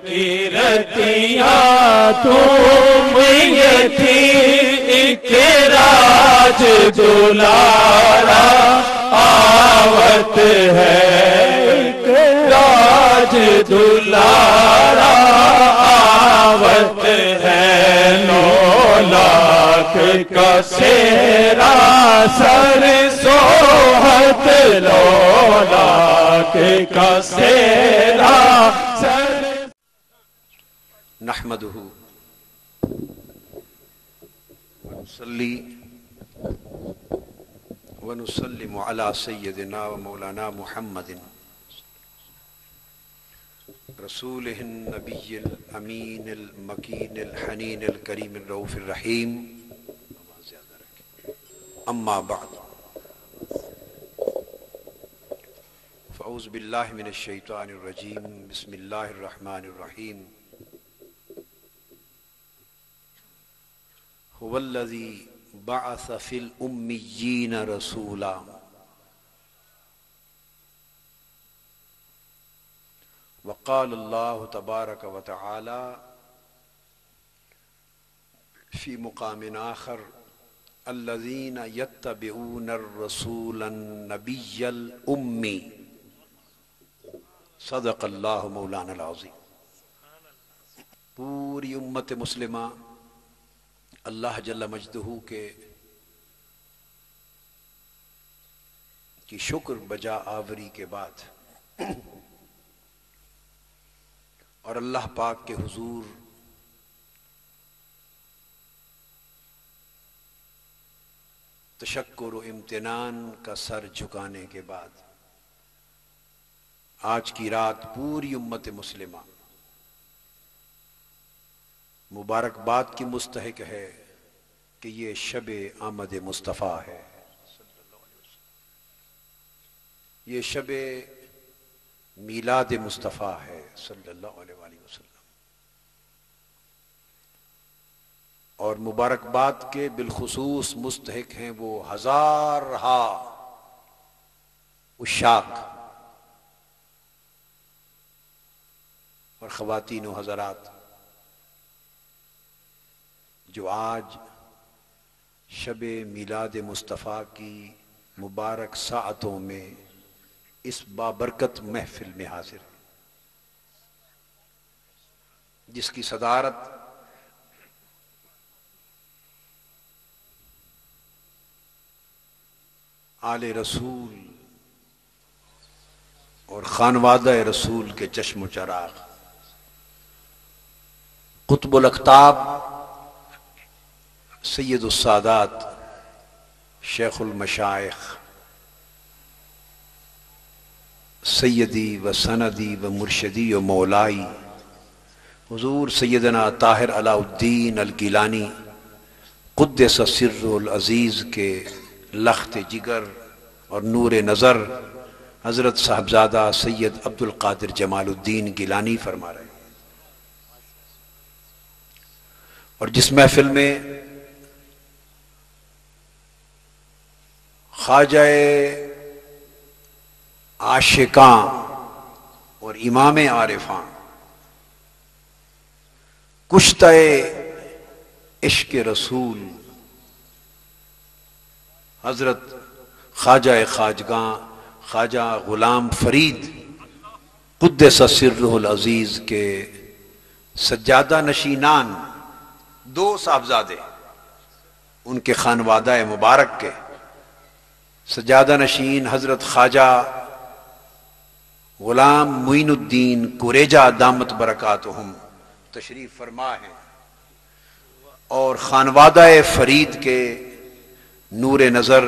کی رتیاں تم یہ تھی ایک راج دلارا آوت ہے ایک راج دلارا آوت ہے 9 لاکھ کا سیرا سر سوہت 9 لاکھ کا سیرا سر نحمدہ ونصلی ونسلم علی سیدنا و مولانا محمد رسولہ النبی الامین المکین الحنین الکریم الرؤوف الرحیم اما بعد فاعوذ باللہ من الشیطان الرجیم بسم اللہ الرحمن الرحیم هو الذی بعث فی الامیین رسولا وقال اللہ تبارک و تعالی فی مقام آخر الذین یتبعون الرسول النبی الامی صدق اللہ مولانا العظیم۔ پوری امت مسلمہ اللہ جل مجدہ کی شکر بجا آوری کے بعد اور اللہ پاک کے حضور تشکر و امتنان کا سر جھکانے کے بعد آج کی رات پوری امت مسلمہ مبارکباد کی مستحق ہے کہ یہ شب آمد مصطفیٰ ہے، یہ شب میلاد مصطفیٰ ہے صلی اللہ علیہ وآلہ وسلم، اور مبارکباد کے بالخصوص مستحق ہیں وہ ہزارہا عشاق اور خواتین و حضرات جو آج شب میلاد مصطفیٰ کی مبارک ساعتوں میں اس بابرکت محفل میں حاضر ہے، جس کی صدارت آل رسول اور خانوادہ رسول کے چشم و چراغ قطب الاقطاب سید السادات شیخ المشائخ سیدی و سندی و مرشدی و مولائی حضور سیدنا طاہر علاء الدین الگیلانی قدس سر العزیز کے لخت جگر اور نور نظر حضرت صاحبزادہ سید عبد القادر جمال الدین گیلانی فرما رہے ہیں، اور جس محفل میں خواجہ عاشقاں اور امام عارفاں کشتہ عشق رسول حضرت خواجہ خواجگاں خواجہ غلام فرید قدس سرہ العزیز کے سجادہ نشینان 2 صاحبزادے ان کے خانوادہ مبارک کے سجادہ نشین حضرت خواجہ غلام معین الدین کوریجہ دامت برکاتہم تشریف فرما ہے، اور خانوادہ فرید کے نور نظر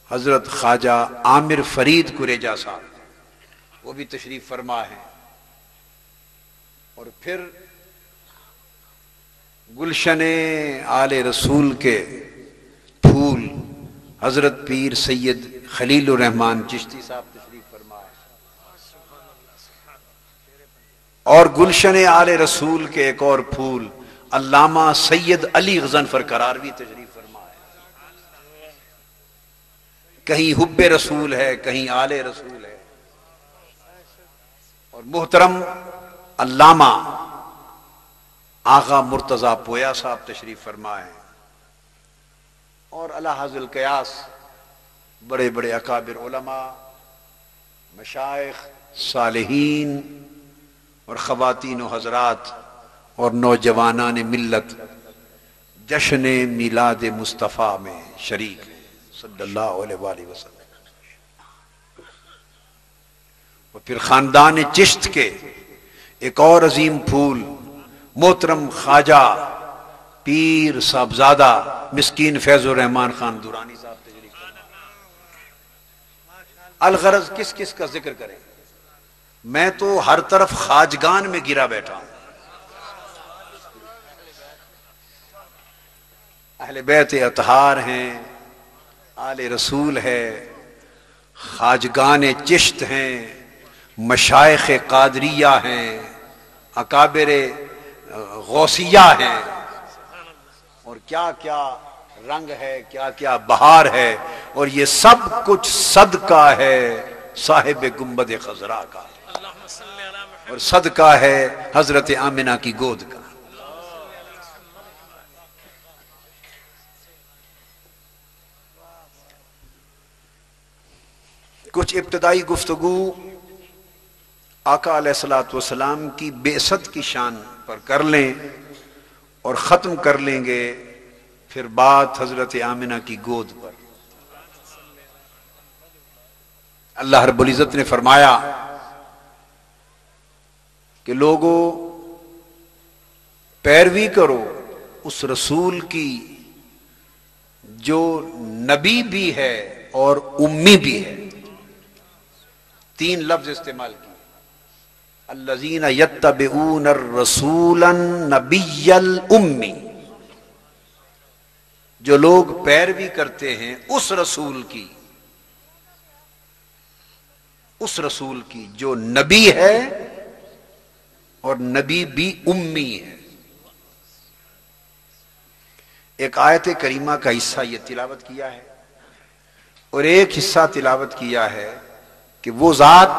حضرت خواجہ عامر فرید کوریجہ صاحب وہ بھی تشریف فرما ہے، اور پھر گلشن آل رسول کے پھول حضرت پیر سید خلیل الرحمن چشتی صاحب تشریف فرما ہے، اور گلشن آل رسول کے ایک اور پھول علامہ سید علی غضنفر قراروی تشریف فرما ہے۔ کہیں حب رسول ہے، کہیں آل رسول ہے، اور محترم علامہ آغا مرتضی پویا صاحب تشریف فرما ہیں، اور الحاظ القیاس بڑے بڑے اکابر علماء، مشائخ، صالحین اور خواتین و حضرات اور نوجوانان ملت جشن میلاد مصطفیٰ میں شریک ہیں صلی اللہ علیہ وآلہ وسلم۔ اور پھر خاندان چشت کے ایک اور عظیم پھول محترم خواجہ پیر صاحبزادہ مسکین فیض الرحمان خان درانی صاحب تشریف فرما۔ الغرض کس کس کا ذکر کریں، میں تو ہر طرف خواجگان میں گرا بیٹھا ہوں۔ اہل بیت اطہار ہیں، آل رسول ہے، خواجگان چشت ہیں، مشائخ قادریہ ہیں، اکابر غوثیہ ہیں، اور کیا کیا رنگ ہے، کیا کیا بہار ہے، اور یہ سب کچھ صدقہ ہے صاحب گنبد خضرا کا، اور صدقہ ہے حضرت آمنہ کی گود کا۔ کچھ ابتدائی گفتگو آقا علیہ الصلوۃ والسلام کی بعثت کی شان پر کر لیں اور ختم کر لیں گے پھر بات حضرت آمنہ کی گود پر۔ اللہ رب العزت نے فرمایا کہ لوگوں پیروی کرو اس رسول کی جو نبی بھی ہے اور امی بھی ہے۔ تین لفظ استعمال کیے، الذین یتبعون الرسول النبی الامی، جو لوگ پیروی کرتے ہیں اس رسول کی جو نبی ہے اور نبی بھی امی ہے۔ ایک آیت کریمہ کا حصہ یہ تلاوت کیا ہے، اور ایک حصہ تلاوت کیا ہے کہ وہ ذات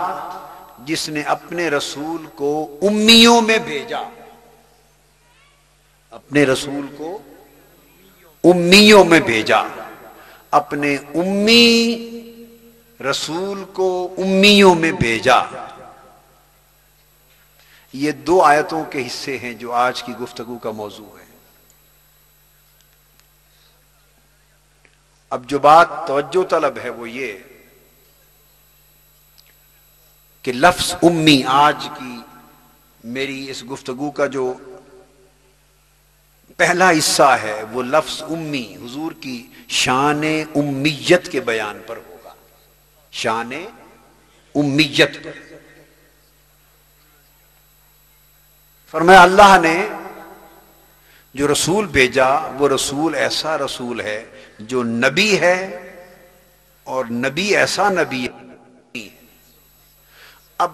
جس نے اپنے رسول کو امیوں میں بھیجا، اپنے رسول کو امیوں میں بھیجا، اپنے امی رسول کو امیوں میں بھیجا۔ یہ دو آیتوں کے حصے ہیں جو آج کی گفتگو کا موضوع ہے۔ اب جو بات توجہ طلب ہے وہ یہ کہ لفظ امی آج کی میری اس گفتگو کا جو پہلا حصہ ہے وہ لفظ امی حضور کی شان امیت کے بیان پر ہوگا، شان امیت پر۔ فرمایا اللہ نے جو رسول بھیجا وہ رسول ایسا رسول ہے جو نبی ہے، اور نبی ایسا نبی ہے۔ اب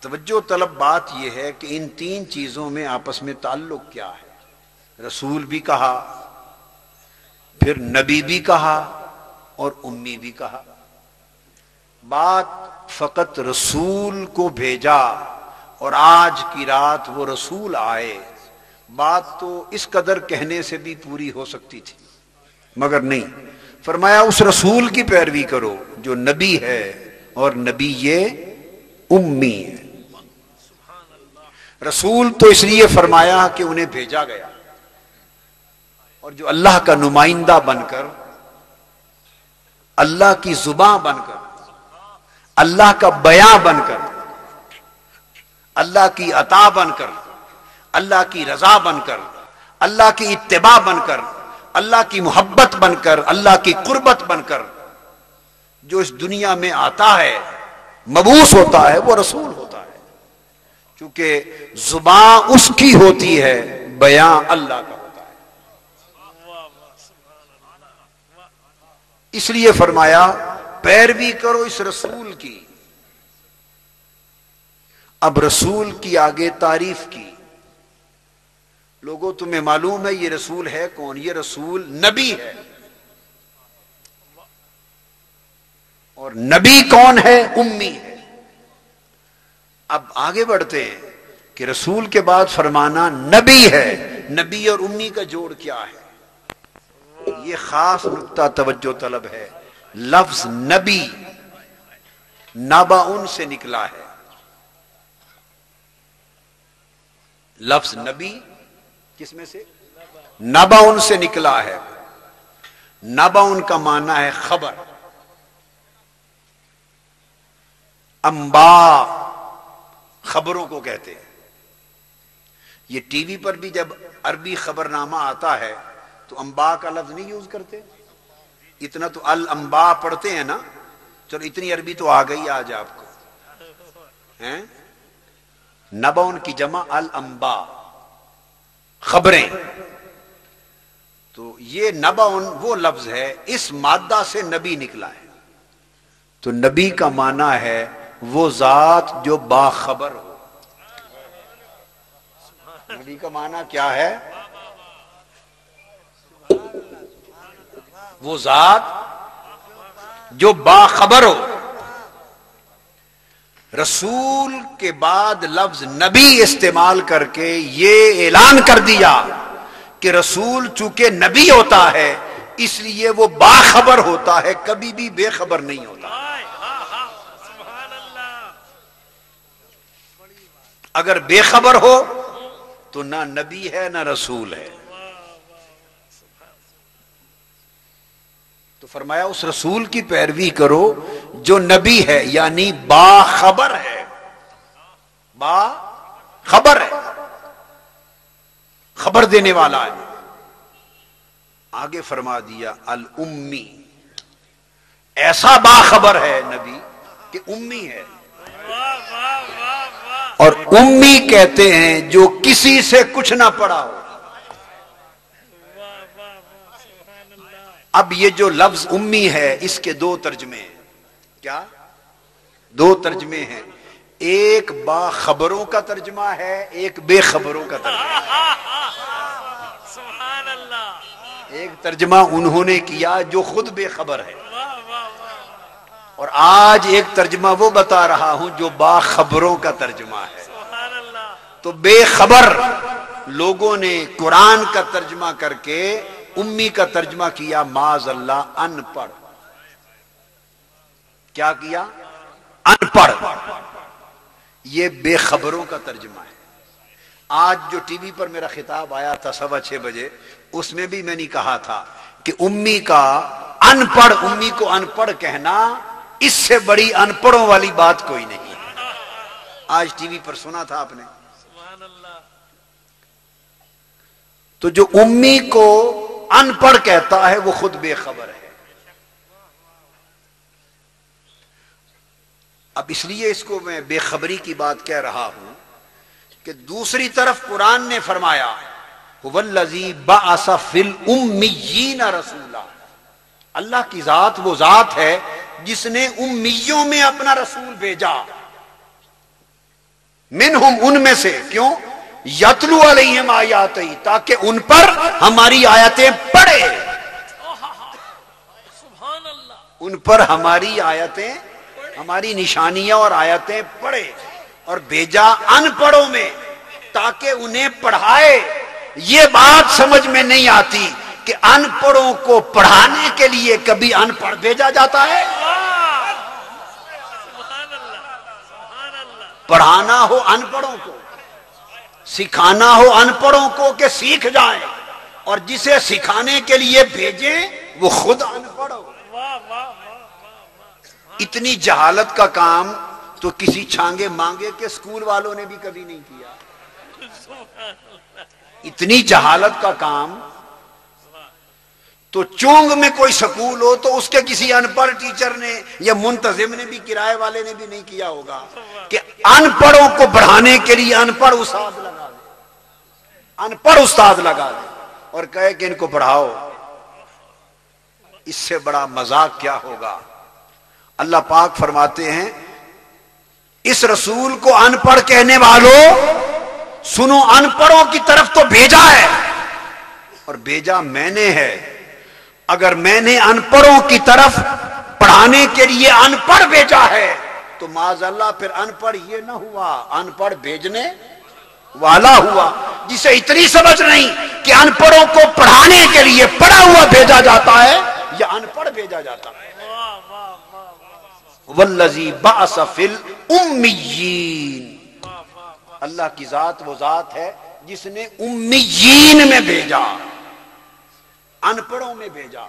توجہ طلب بات یہ ہے کہ ان تین چیزوں میں آپس میں تعلق کیا ہے؟ رسول بھی کہا، پھر نبی بھی کہا، اور امی بھی کہا۔ بات فقط رسول کو بھیجا اور آج کی رات وہ رسول آئے، بات تو اس قدر کہنے سے بھی پوری ہو سکتی تھی، مگر نہیں۔ فرمایا اس رسول کی پیروی کرو جو نبی ہے اور نبی یہ امی ہے۔ رسول تو اس لیے فرمایا کہ انہیں بھیجا گیا، اور جو اللہ کا نمائندہ بن کر، اللہ کی زباں بن کر، اللہ کا بیان بن کر، اللہ کی عطا بن کر، اللہ کی رضا بن کر، اللہ کی اتباع بن کر، اللہ کی محبت بن کر، اللہ کی قربت بن کر جو اس دنیا میں آتا ہے، مبعوث ہوتا ہے، وہ رسول ہوتا ہے۔ چونکہ زبان اس کی ہوتی ہے، بیان اللہ کا ہوتا ہے۔ اس لیے فرمایا پیروی کرو اس رسول کی۔ اب رسول کی آگے تعریف کی۔ لوگوں تمہیں معلوم ہے یہ رسول ہے کون؟ یہ رسول نبی ہے۔ اور نبی کون ہے؟ امی ہے۔ اب آگے بڑھتے ہیں کہ رسول کے بعد فرمانا نبی ہے، نبی اور امی کا جوڑ کیا ہے؟ یہ خاص نقطہ توجہ طلب ہے. لفظ نبی نبأ سے نکلا ہے. لفظ نبی کس میں سے؟ نبأ سے نکلا ہے. نبأ کا معنی ہے خبر. انباء خبروں کو کہتے ہیں. یہ ٹی وی پر بھی جب عربی خبر نامہ آتا ہے تو انباء کا لفظ نہیں یوز کرتے. اتنا تو الانباء پڑھتے ہیں نا. چلو اتنی عربی تو آ گئی آج آپ کو. نبأ کی جمع الانباء، خبریں. تو یہ نبأ وہ لفظ ہے، اس مادہ سے نبی نکلا ہے. تو نبی کا معنی ہے وہ ذات جو باخبر ہو. نبی کا معنی کیا ہے؟ وہ ذات جو باخبر ہو. رسول کے بعد لفظ نبی استعمال کر کے یہ اعلان کر دیا کہ رسول چونکہ نبی ہوتا ہے اس لیے وہ باخبر ہوتا ہے، کبھی بھی بے خبر نہیں ہوتا. اگر بے خبر ہو تو نہ نبی ہے نہ رسول ہے. تو فرمایا اس رسول کی پیروی کرو جو نبی ہے، یعنی باخبر ہے. باخبر ہے، خبر دینے والا ہے. آگے فرما دیا الامی، ایسا باخبر ہے نبی کہ امی ہے. اور امی کہتے ہیں جو کسی سے کچھ نہ پڑھا ہو. اب یہ جو لفظ امی ہے اس کے دو ترجمے ہیں. کیا؟ دو ترجمے ہیں. ایک باخبروں کا ترجمہ ہے، ایک بے خبروں کا ترجمہ ہے. ایک ترجمہ انہوں نے کیا جو خود بے خبر ہے، اور آج ایک ترجمہ وہ بتا رہا ہوں جو باخبروں کا ترجمہ ہے. تو بے خبر لوگوں نے قرآن کا ترجمہ کر کے امی کا ترجمہ کیا معاذ اللہ ان پڑھ. کیا کیا؟ ان پڑھ. یہ بے خبروں کا ترجمہ ہے. آج جو ٹی وی پر میرا خطاب آیا تھا 6:15 بجے، اس میں بھی میں نے کہا تھا کہ امی کا ان پڑھ، امی کو ان پڑھ کہنا اس سے بڑی ان پڑھوں والی بات کوئی نہیں ہے. آج ٹی وی پر سنا تھا آپ نے. تو جو امی کو ان پڑھ کہتا ہے وہ خود بے خبر ہے. اب اس لیے اس کو میں بے خبری کی بات کہہ رہا ہوں کہ دوسری طرف قرآن نے فرمایا هو الذی بعث فی الامیین رسولا. اللہ کی ذات وہ ذات ہے جس نے امیوں میں اپنا رسول بھیجا. منہم، ان میں سے. کیوں؟ یتلو علیہم آیاتہ، تاکہ ان پر ہماری آیتیں پڑھے. ان پر ہماری آیتیں، ہماری نشانیاں اور آیتیں پڑھے. اور بھیجا ان پڑھوں میں تاکہ انہیں پڑھائے. یہ بات سمجھ میں نہیں آتی کہ ان پڑھوں کو پڑھانے کے لیے کبھی ان پڑھ بھیجا جاتا ہے. پڑھانا ہو ان پڑھوں کو، سکھانا ہو ان پڑھوں کو کہ سیکھ جائیں، اور جسے سکھانے کے لیے بھیجیں وہ خود ان پڑھ ہو. اتنی جہالت کا کام تو کسی چھانگے مانگے کے اسکول والوں نے بھی کبھی نہیں کیا. اتنی جہالت کا کام تو چونگ میں کوئی سکول ہو تو اس کے کسی ان پڑھ ٹیچر نے یا منتظم نے بھی، کرائے والے نے بھی نہیں کیا ہوگا کہ ان پڑھوں کو بڑھانے کے لیے ان پڑھ استاد لگا دے. ان پڑھ استاد لگا دے اور کہے کہ ان کو پڑھاؤ. اس سے بڑا مذاق کیا ہوگا. اللہ پاک فرماتے ہیں اس رسول کو ان پڑھ کہنے والوں سنو، ان پڑھوں کی طرف تو بھیجا ہے، اور بھیجا میں نے ہے. اگر میں نے ان پڑھوں کی طرف پڑھانے کے لیے ان پڑھ بھیجا ہے تو معاذ اللہ پھر ان پڑھ یہ نہ ہوا، ان پڑھ بھیجنے والا ہوا جسے اتنی سمجھ نہیں کہ ان پڑھوں کو پڑھانے کے لیے پڑھا ہوا بھیجا جاتا ہے یا ان پڑھ بھیجا جاتا ہے. والذی بعث فی الامیین، اللہ کی ذات وہ ذات ہے جس نے امیین میں بھیجا، ان پڑھوں میں بھیجا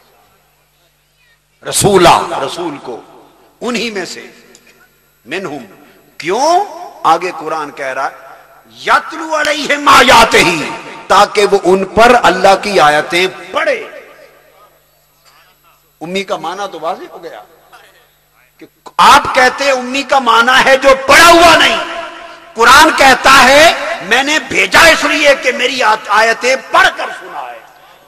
رسول کو، انہی میں سے. منہم، کیوں؟ آگے قرآن کہہ رہا ہے یتلو علیہم آیاتہ، تاکہ وہ ان پر اللہ کی آیتیں پڑھے. امی کا معنی تو واضح ہو گیا کہ آپ کہتے امی کا معنی ہے جو پڑھا ہوا نہیں. قرآن کہتا ہے میں نے بھیجا اس لیے کہ میری آیتیں پڑھ کر سنا ہے.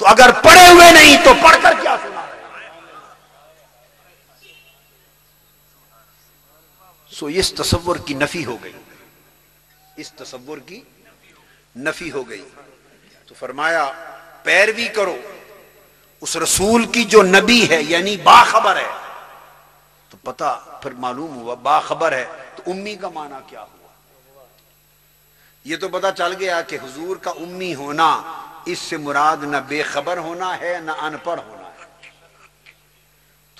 تو اگر پڑھے ہوئے نہیں تو پڑھ کر کیا سنا ہے؟ سو اس تصور کی نفی ہو گئی، اس تصور کی نفی ہو گئی. تو فرمایا پیروی کرو اس رسول کی جو نبی ہے یعنی باخبر ہے. تو پتہ پھر معلوم ہوا باخبر ہے تو امی کا معنی کیا ہوا. یہ تو پتہ چل گیا کہ حضور کا امی ہونا اس سے مراد نہ بے خبر ہونا ہے نہ ان پڑھ ہونا ہے.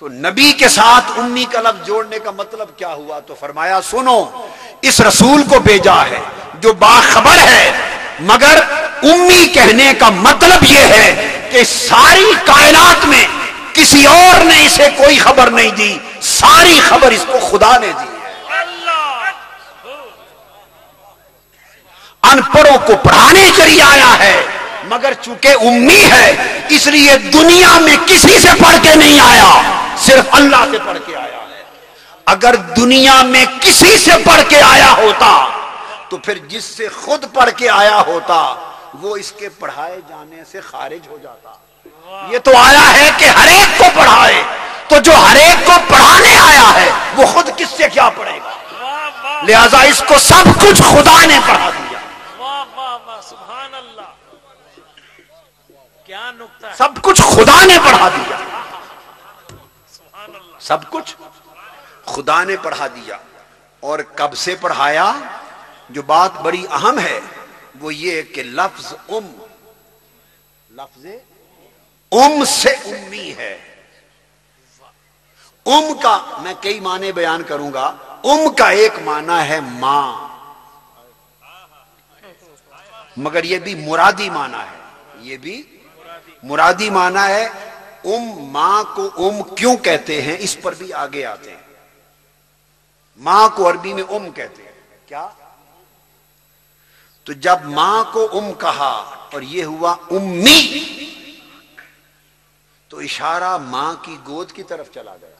تو نبی کے ساتھ امی کا لفظ جوڑنے کا مطلب کیا ہوا؟ تو فرمایا سنو، اس رسول کو بھیجا ہے جو باخبر ہے، مگر امی کہنے کا مطلب یہ ہے کہ ساری کائنات میں کسی اور نے اسے کوئی خبر نہیں دی، ساری خبر اس کو خدا نے دی. ان پڑھوں کو پڑھانے کے لیے آیا ہے، مگر چونکہ امی ہے اس لیے دنیا میں کسی سے پڑھ کے نہیں آیا، صرف اللہ سے پڑھ کے آیا ہے. اگر دنیا میں کسی سے پڑھ کے آیا ہوتا تو پھر جس سے خود پڑھ کے آیا ہوتا وہ اس کے پڑھائے جانے سے خارج ہو جاتا. یہ تو آیا ہے کہ ہر ایک کو پڑھائے، تو جو ہر ایک کو پڑھانے آیا ہے وہ خود کس سے کیا پڑھے گا؟ لہذا اس کو سب کچھ خدا نے پڑھا دیا. سبحان اللہ، کیا نقطہ ہے. سب کچھ خدا نے پڑھا دیا، سب کچھ خدا نے پڑھا دیا. اور کب سے پڑھایا؟ جو بات بڑی اہم ہے وہ یہ کہ لفظ ام سے امی ہے. ام کا میں کئی معنی بیان کروں گا. ام کا ایک معنی ہے ماں، مگر یہ بھی مرادی معنی ہے، یہ بھی مرادی معنی ہے. ماں کو کیوں کہتے ہیں اس پر بھی آگے آتے ہیں. ماں کو عربی میں کہتے ہیں. کیا؟ تو جب ماں کو کہا اور یہ ہوا امی تو اشارہ ماں کی گود کی طرف چلا گیا.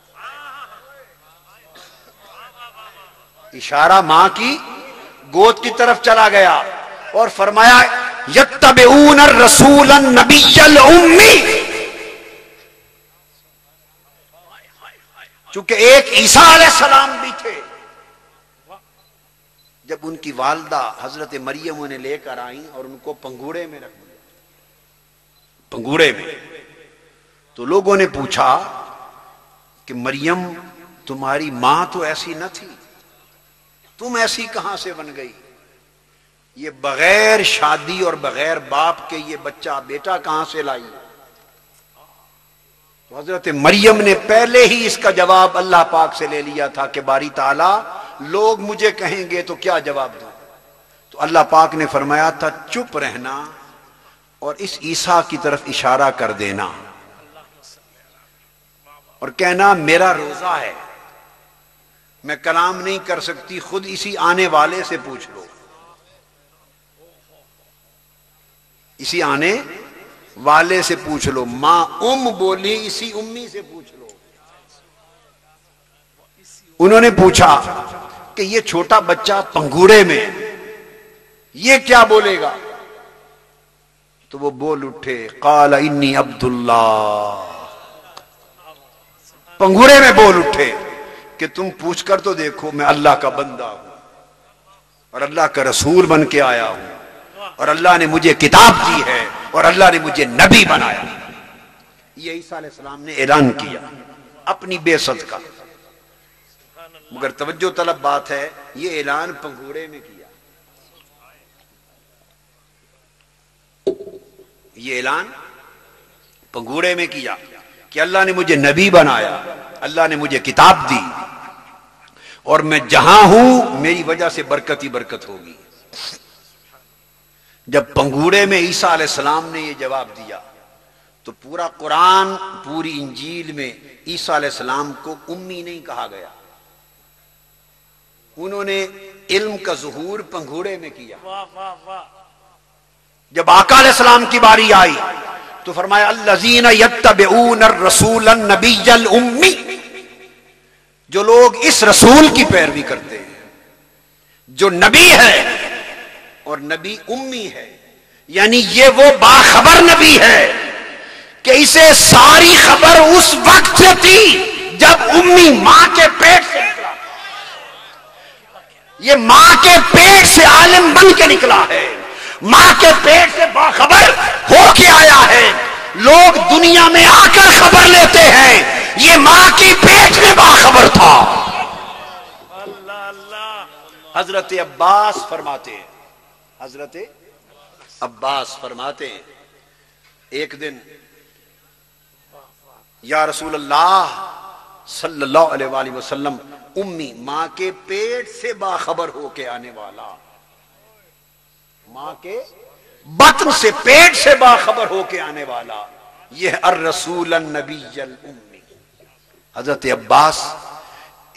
اشارہ ماں کی گود کی طرف چلا گیا اور فرمایا یتبعون الرسول النبی الامی. چونکہ ایک عیسیٰ علیہ السلام بھی تھے، جب ان کی والدہ حضرت مریم انہیں لے کر آئیں اور ان کو پنگوڑے میں رکھ دیا، پنگوڑے میں، تو لوگوں نے پوچھا کہ مریم تمہاری ماں تو ایسی نہ تھی، تم ایسی کہاں سے بن گئی؟ یہ بغیر شادی اور بغیر باپ کے یہ بچہ بیٹا کہاں سے لائی؟ تو حضرت مریم نے پہلے ہی اس کا جواب اللہ پاک سے لے لیا تھا کہ باری تعالیٰ لوگ مجھے کہیں گے تو کیا جواب دوں. تو اللہ پاک نے فرمایا تھا چپ رہنا اور اس عیسیٰ کی طرف اشارہ کر دینا اور کہنا میرا روزہ ہے، میں کلام نہیں کر سکتی، خود اسی آنے والے سے پوچھ لو، اسی آنے والے سے پوچھ لو. ماں بولی، اسی امی سے پوچھ لو. انہوں نے پوچھا کہ یہ چھوٹا بچہ پنگوڑے میں یہ کیا بولے گا؟ تو وہ بول اٹھے قال انی عبداللہ. پنگوڑے میں بول اٹھے کہ تم پوچھ کر تو دیکھو، میں اللہ کا بندہ ہوں اور اللہ کا رسول بن کے آیا ہوں اور اللہ نے مجھے کتاب دی ہے اور اللہ نے مجھے نبی بنایا. یہ عیسیٰ علیہ السلام نے اعلان کیا اپنی بعثت کا. مگر توجہ طلب بات ہے، یہ اعلان پنگوڑے میں کیا. یہ اعلان پنگوڑے میں کیا کہ اللہ نے مجھے نبی بنایا، اللہ نے مجھے کتاب دی، اور میں جہاں ہوں میری وجہ سے برکت ہی برکت ہوگی۔ جب پنگوڑے میں عیسیٰ علیہ السلام نے یہ جواب دیا تو پورا قرآن، پوری انجیل میں عیسیٰ علیہ السلام کو امی نہیں کہا گیا، انہوں نے علم کا ظہور پنگوڑے میں کیا۔ واہ واہ واہ، جب آقا علیہ السلام کی باری آئی تو فرمایا الذین یتبعون الرسول النبی الامی، جو لوگ اس رسول کی پیروی کرتے ہیں جو نبی ہے اور نبی امی ہے، یعنی یہ وہ باخبر نبی ہے کہ اسے ساری خبر اس وقت سے تھی جب امی ماں کے پیٹ سے نکلا، یہ ماں کے پیٹ سے عالم بن کے نکلا ہے، ماں کے پیٹ سے باخبر ہو کے آیا ہے۔ لوگ دنیا میں آ کر خبر لیتے ہیں، یہ ماں کی پیٹ میں باخبر تھا۔ اللہ اللہ، حضرت عباس فرماتے ہیں، حضرت عباس فرماتے ہیں ایک دن یا رسول اللہ صلی اللہ علیہ وآلہ وسلم، امی ماں کے پیٹ سے باخبر ہو کے آنے والا، ماں کے بطن سے پیٹ سے باخبر ہو کے آنے والا، یہ الرسول النبی الامی۔ حضرت عباس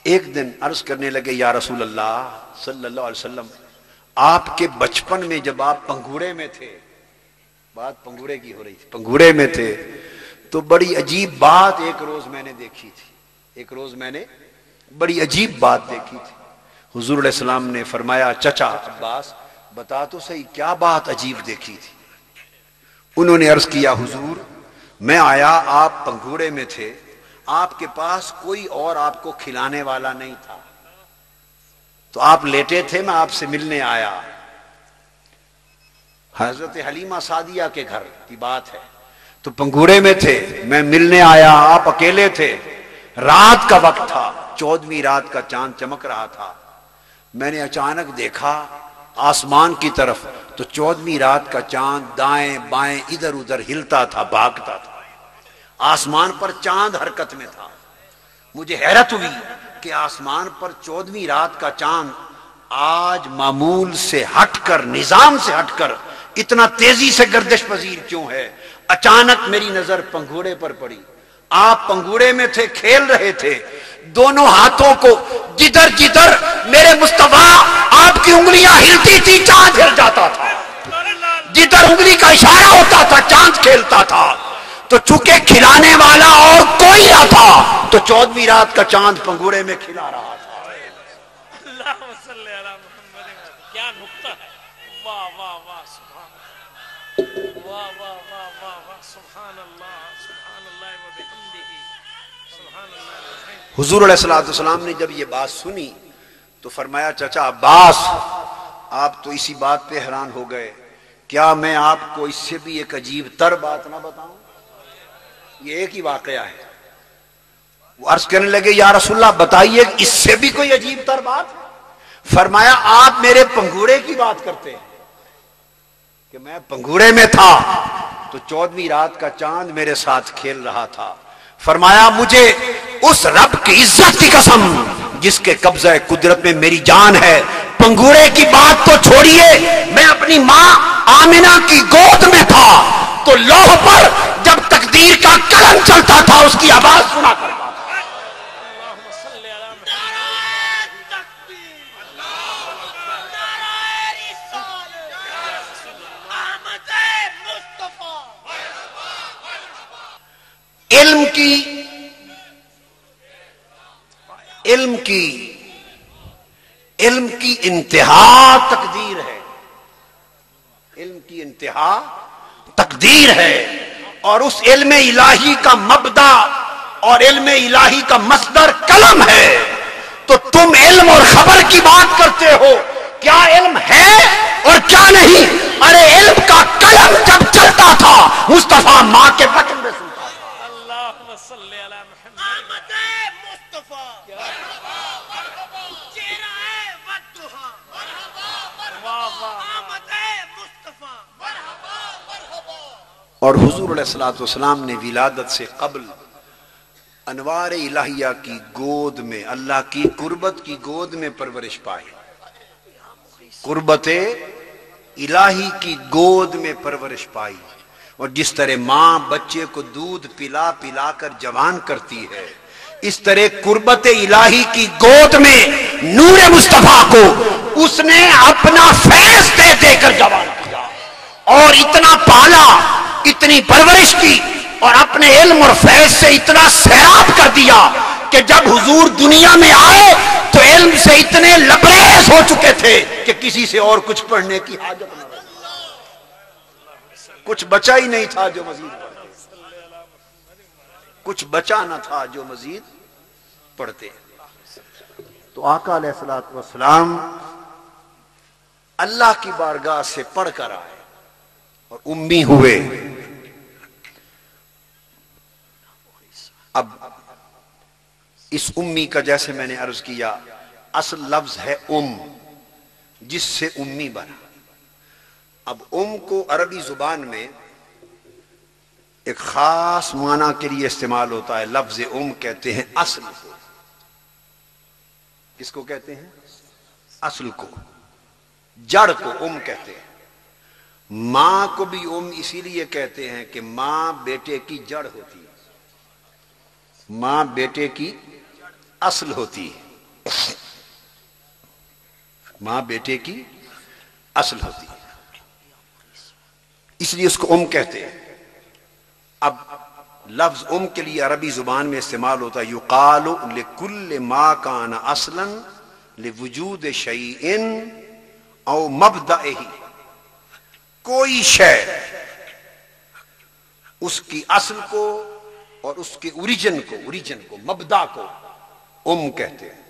ایک دن عرض کرنے لگے یا رسول اللہ صلی اللہ علیہ وسلم، آپ کے بچپن میں جب آپ پنگوڑے میں تھے، بات پنگوڑے کی ہو رہی تھی، پنگوڑے میں تھے تو بڑی عجیب بات ایک روز میں نے دیکھی تھی، ایک روز میں نے بڑی عجیب بات دیکھی تھی۔ حضور علیہ السلام نے فرمایا چچا عباس بتا تو صحیح کیا بات عجیب دیکھی تھی؟ انہوں نے عرض کیا حضور میں آیا، آپ پنگوڑے میں تھے، آپ کے پاس کوئی اور آپ کو کھلانے والا نہیں تھا، تو آپ لیٹے تھے، میں آپ سے ملنے آیا۔ حضرت حلیمہ سعدیہ کے گھر کی بات ہے، تو پنگوڑے میں تھے، میں ملنے آیا، آپ اکیلے تھے، رات کا وقت تھا، 14ویں رات کا چاند چمک رہا تھا، میں نے اچانک دیکھا آسمان کی طرف تو 14ویں رات کا چاند دائیں بائیں ادھر ادھر ہلتا تھا، بھاگتا تھا، آسمان پر چاند حرکت میں تھا۔ مجھے حیرت ہوئی کہ آسمان پر 14ویں رات کا چاند آج معمول سے ہٹ کر، نظام سے ہٹ کر اتنا تیزی سے گردش پذیر کیوں ہے؟ اچانک میری نظر پنگوڑے پر پڑی، آپ پنگوڑے میں تھے، کھیل رہے تھے، دونوں ہاتھوں کو جدھر جدھر میرے مصطفیٰ آپ کی انگلیاں ہلتی تھی چاند ہل جاتا تھا، جدھر انگلی کا اشارہ ہوتا تھا چاند کھیلتا تھا۔ تو چونکہ کھلانے والا اور کوئی نہ تھا تو 14ویں رات کا چاند پنگوڑے میں کھلا رہا تھا۔ اللہم صلی علی محمد، کیا نکتہ ہے، واہ واہ واہ سبحان اللہ، واہ واہ واہ واہ واہ سبحان اللہ، سبحان اللہ و بحمدہ، سبحان اللہ۔ حضور علیہ السلام نے جب یہ بات سنی تو فرمایا چچا عباس آپ تو اسی بات پہ حیران ہو گئے، کیا میں آپ کو اس سے بھی ایک عجیب تر بات نہ بتاؤں؟ یہ ایک ہی واقعہ ہے۔ وہ عرض کرنے لگے یا رسول اللہ بتائیے اس سے بھی کوئی عجیب تر بات؟ فرمایا آپ میرے پنگوڑے کی بات کرتے ہیں کہ میں پنگوڑے میں تھا تو 14ویں رات کا چاند میرے ساتھ کھیل رہا تھا۔ فرمایا مجھے اس رب کی عزت کی قسم جس کے قبضہ قدرت میں میری جان ہے، پنگوڑے کی بات تو چھوڑیے، میں اپنی ماں آمنہ کی گود میں تھا تو لوح پر جب تقدیر کا قلم چلتا تھا اس کی آواز سنا کرتا تھا۔ اللہم صلی علی محمد، علم کی انتہا تقدیر ہے، علم کی انتہا تقدیر ہے، اور اس علم الہی کا مبدا اور علم الہی کا مصدر قلم ہے۔ تو تم علم اور خبر کی بات کرتے ہو، کیا علم ہے اور کیا نہیں؟ ارے علم کا قلم جب چلتا تھا مصطفیٰ ماں کے بطن میں سنتا تھا۔ اللہم صلی علی محمد، اور حضور علیہ الصلوۃ والسلام نے ولادت سے قبل انوار الہیہ کی گود میں، اللہ کی قربت کی گود میں پرورش پائی، قربت الہی کی گود میں پرورش پائی. اور جس طرح ماں بچے کو دودھ پلا پلا کر جوان کرتی ہے، اس طرح قربت الہی کی گود میں نور مصطفیٰ کو اس نے اپنا فیض دے دے کر جوان کیا، اور اتنا پالا، اتنی پرورش کی، اور اپنے علم اور فیض سے اتنا سیراب کر دیا کہ جب حضور دنیا میں آئے تو علم سے اتنے لبریز ہو چکے تھے کہ کسی سے اور کچھ پڑھنے کی حاجت نہ رہی، کچھ بچا ہی نہیں تھا جو مزید پڑھتے، کچھ بچا نہ تھا جو مزید پڑھتے. تو آقا علیہ الصلوۃ والسلام اللہ کی بارگاہ سے پڑھ کر آئے اور امی ہوئے. اب اس امی کا جیسے میں نے عرض کیا اصل لفظ ہے جس سے امی بنا. اب کو عربی زبان میں ایک خاص معنی کے لیے استعمال ہوتا ہے. لفظ کہتے ہیں اصل کو. کس کو کہتے ہیں؟ اصل کو، جڑ کو کہتے ہیں. ماں کو بھی اسی لیے کہتے ہیں کہ ماں بیٹے کی جڑ ہوتی ہے، ماں بیٹے کی اصل ہوتی ہے، ماں بیٹے کی اصل ہوتی ہے، اس لیے اس کو کہتے ہیں. اب لفظ کے لیے عربی زبان میں استعمال ہوتا ہے یقال لکل ما کان اصلا لوجود شیء او مبدئہ. کوئی شے اس کی اصل کو اور اس کے اوریجن کو مبدا کو کہتے ہیں.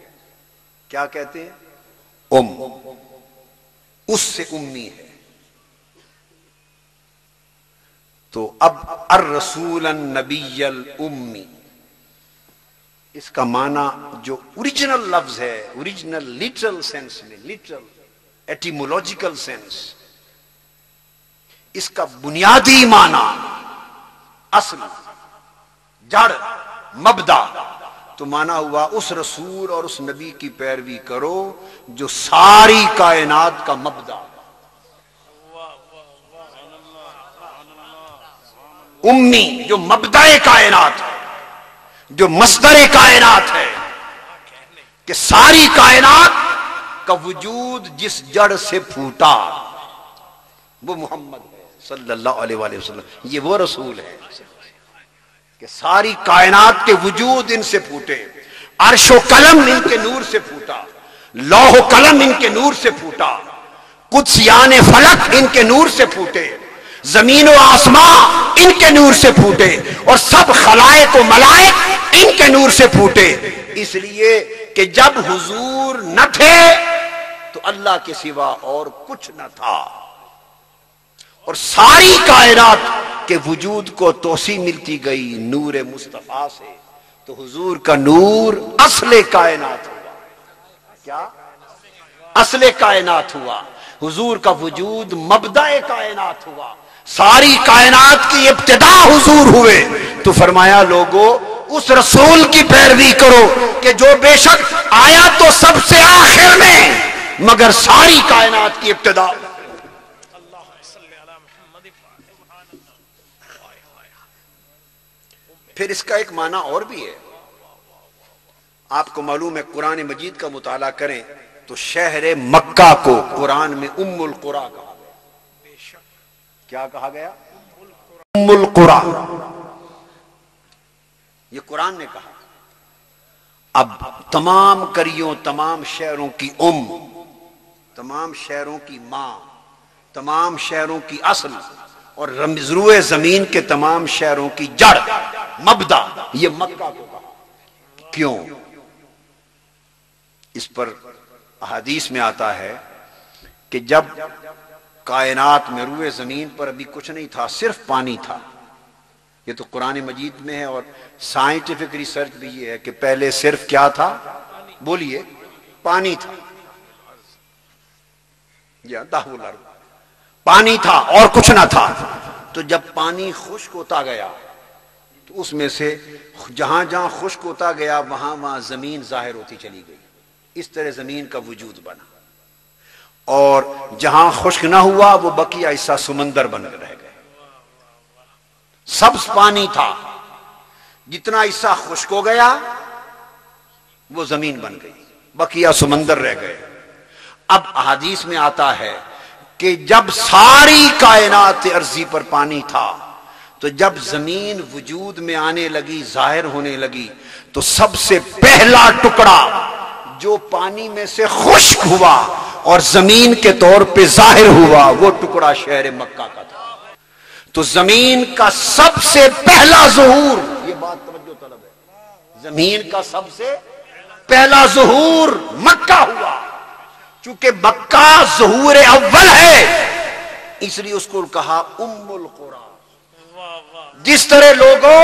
کیا کہتے ہیں؟ اس سے امی ہے. تو اب الرسول النبی الامی، اس کا معنی جو اوریجنل لفظ ہے، اوریجنل لٹرل سینس میں، لٹرل ایٹیمولوجیکل سینس، اس کا بنیادی معنی اصل، جڑ، مبدا، تو معنی ہوا اس رسول اور اس نبی کی پیروی کرو جو ساری کائنات کا مبدا، امی جو مبدأ کائنات ہے، جو مصدر کائنات ہے، کہ ساری کائنات کا وجود جس جڑ سے پھوٹا وہ محمد ہے صلی اللہ علیہ وآلہ وسلم. یہ وہ رسول ہے کہ ساری کائنات کے وجود ان سے پھوٹے. عرش و قلم ان کے نور سے پھوٹا، لوح و قلم ان کے نور سے پھوٹا، قدسیان فلک ان کے نور سے پھوٹے، زمین و آسمان ان کے نور سے پھوٹے، اور سب خلائق و ملائک ان کے نور سے پھوٹے. اس لیے کہ جب حضور نہ تھے تو اللہ کے سوا اور کچھ نہ تھا، اور ساری کائنات کے وجود کو توسیع ملتی گئی نور مصطفیٰ سے. تو حضور کا نور اصل کائنات ہوا. کیا؟ اصل کائنات ہوا. حضور کا وجود مبدأ کائنات ہوا. ساری کائنات کی ابتدا حضور ہوئے. تو فرمایا لوگو اس رسول کی پیروی کرو کہ جو بے شک آیا تو سب سے آخر میں مگر ساری کائنات کی ابتدا. پھر اس کا ایک معنی اور بھی ہے. آپ کو معلوم ہے قرآن مجید کا مطالعہ کریں تو شہر مکہ کو قرآن میں ام القرآن کہا گیا. کیا کہا گیا؟ ام القرآن. یہ قرآن نے کہا. اب تمام کریوں، تمام شہروں کی تمام شہروں کی ماں، تمام شہروں کی اصل، اور روئے زمین کے تمام شہروں کی جڑ، مبدا، یہ مکہ کو کہا. کیوں؟ اس پر احادیث میں آتا ہے کہ جب کائنات میں روئے زمین پر ابھی کچھ نہیں تھا، صرف پانی تھا. یہ تو قرآن مجید میں ہے، اور سائنٹیفک ریسرچ بھی یہ ہے کہ پہلے صرف کیا تھا؟ بولیے. پانی تھا. پانی تھا اور کچھ نہ تھا. تو جب پانی خشک ہوتا گیا تو اس میں سے جہاں جہاں خشک ہوتا گیا وہاں وہاں زمین ظاہر ہوتی چلی گئی. اس طرح زمین کا وجود بنا. اور جہاں خشک نہ ہوا وہ بقیہ حصہ سمندر بن رہ گئے. سبز پانی تھا، جتنا حصہ خشک ہو گیا وہ زمین بن گئی، بقیہ سمندر رہ گئے. اب احادیث میں آتا ہے کہ جب ساری کائنات ارضی پر پانی تھا تو جب زمین وجود میں آنے لگی، ظاہر ہونے لگی، تو سب سے پہلا ٹکڑا جو پانی میں سے خشک ہوا اور زمین کے طور پہ ظاہر ہوا وہ ٹکڑا شہر مکہ کا تھا. تو زمین کا سب سے پہلا ظہور، یہ بات توجہ طلب ہے، زمین کا سب سے پہلا ظہور مکہ ہوا. چونکہ مکہ ظہور اول ہے اس لیے اس کو کہا ام القرى. جس طرح لوگوں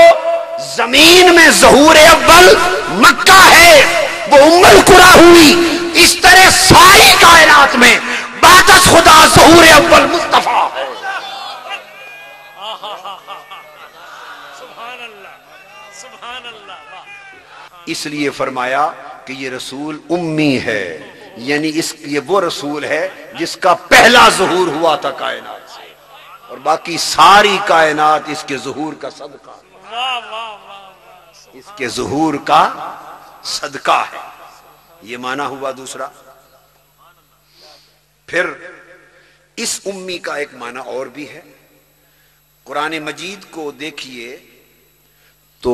زمین میں ظہور اول مکہ ہے وہ ام القرى ہوئی، اس طرح ساری کائنات میں بعد از خدا ظہور اول مصطفیٰ ہے. سبحان اللہ سبحان اللہ. اس لیے فرمایا کہ یہ رسول امی ہے، یعنی یہ وہ رسول ہے جس کا پہلا ظہور ہوا تھا کائنات سے، اور باقی ساری کائنات اس کے ظہور کا صدقہ، اس کے ظہور کا صدقہ ہے. یہ معنی ہوا. دوسرا پھر اس امی کا ایک معنی اور بھی ہے. قرآن مجید کو دیکھیے تو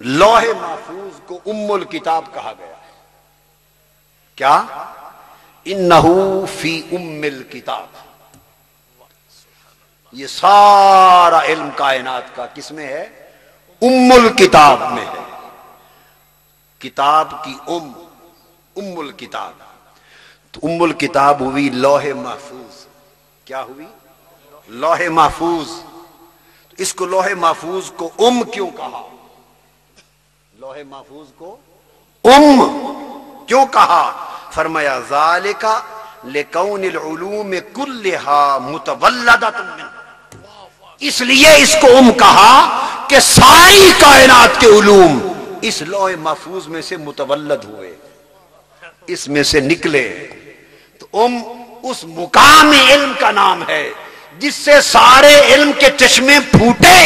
لوح محفوظ کو ام الکتاب کہا گیا ہے. کیا؟ انہو فی ام الکتاب. یہ سارا علم کائنات کا کس میں ہے؟ ام الکتاب میں ہے. کتاب کی ام الکتاب. تو ام الکتاب ہوئی لوح محفوظ. کیا ہوئی؟ لوح محفوظ. تو اس کو لوح محفوظ کو کیوں کہا؟ لوح محفوظ کو کیوں کہا؟ فرمایا ذالک لکون العلوم کلھا متولدۃ من، اس لیے اس کو کہا کہ ساری کائنات کے علوم اس لوح محفوظ میں سے متولد ہوئے، اس میں سے نکلے. تو اس مقام علم کا نام ہے جس سے سارے علم کے چشمے پھوٹے،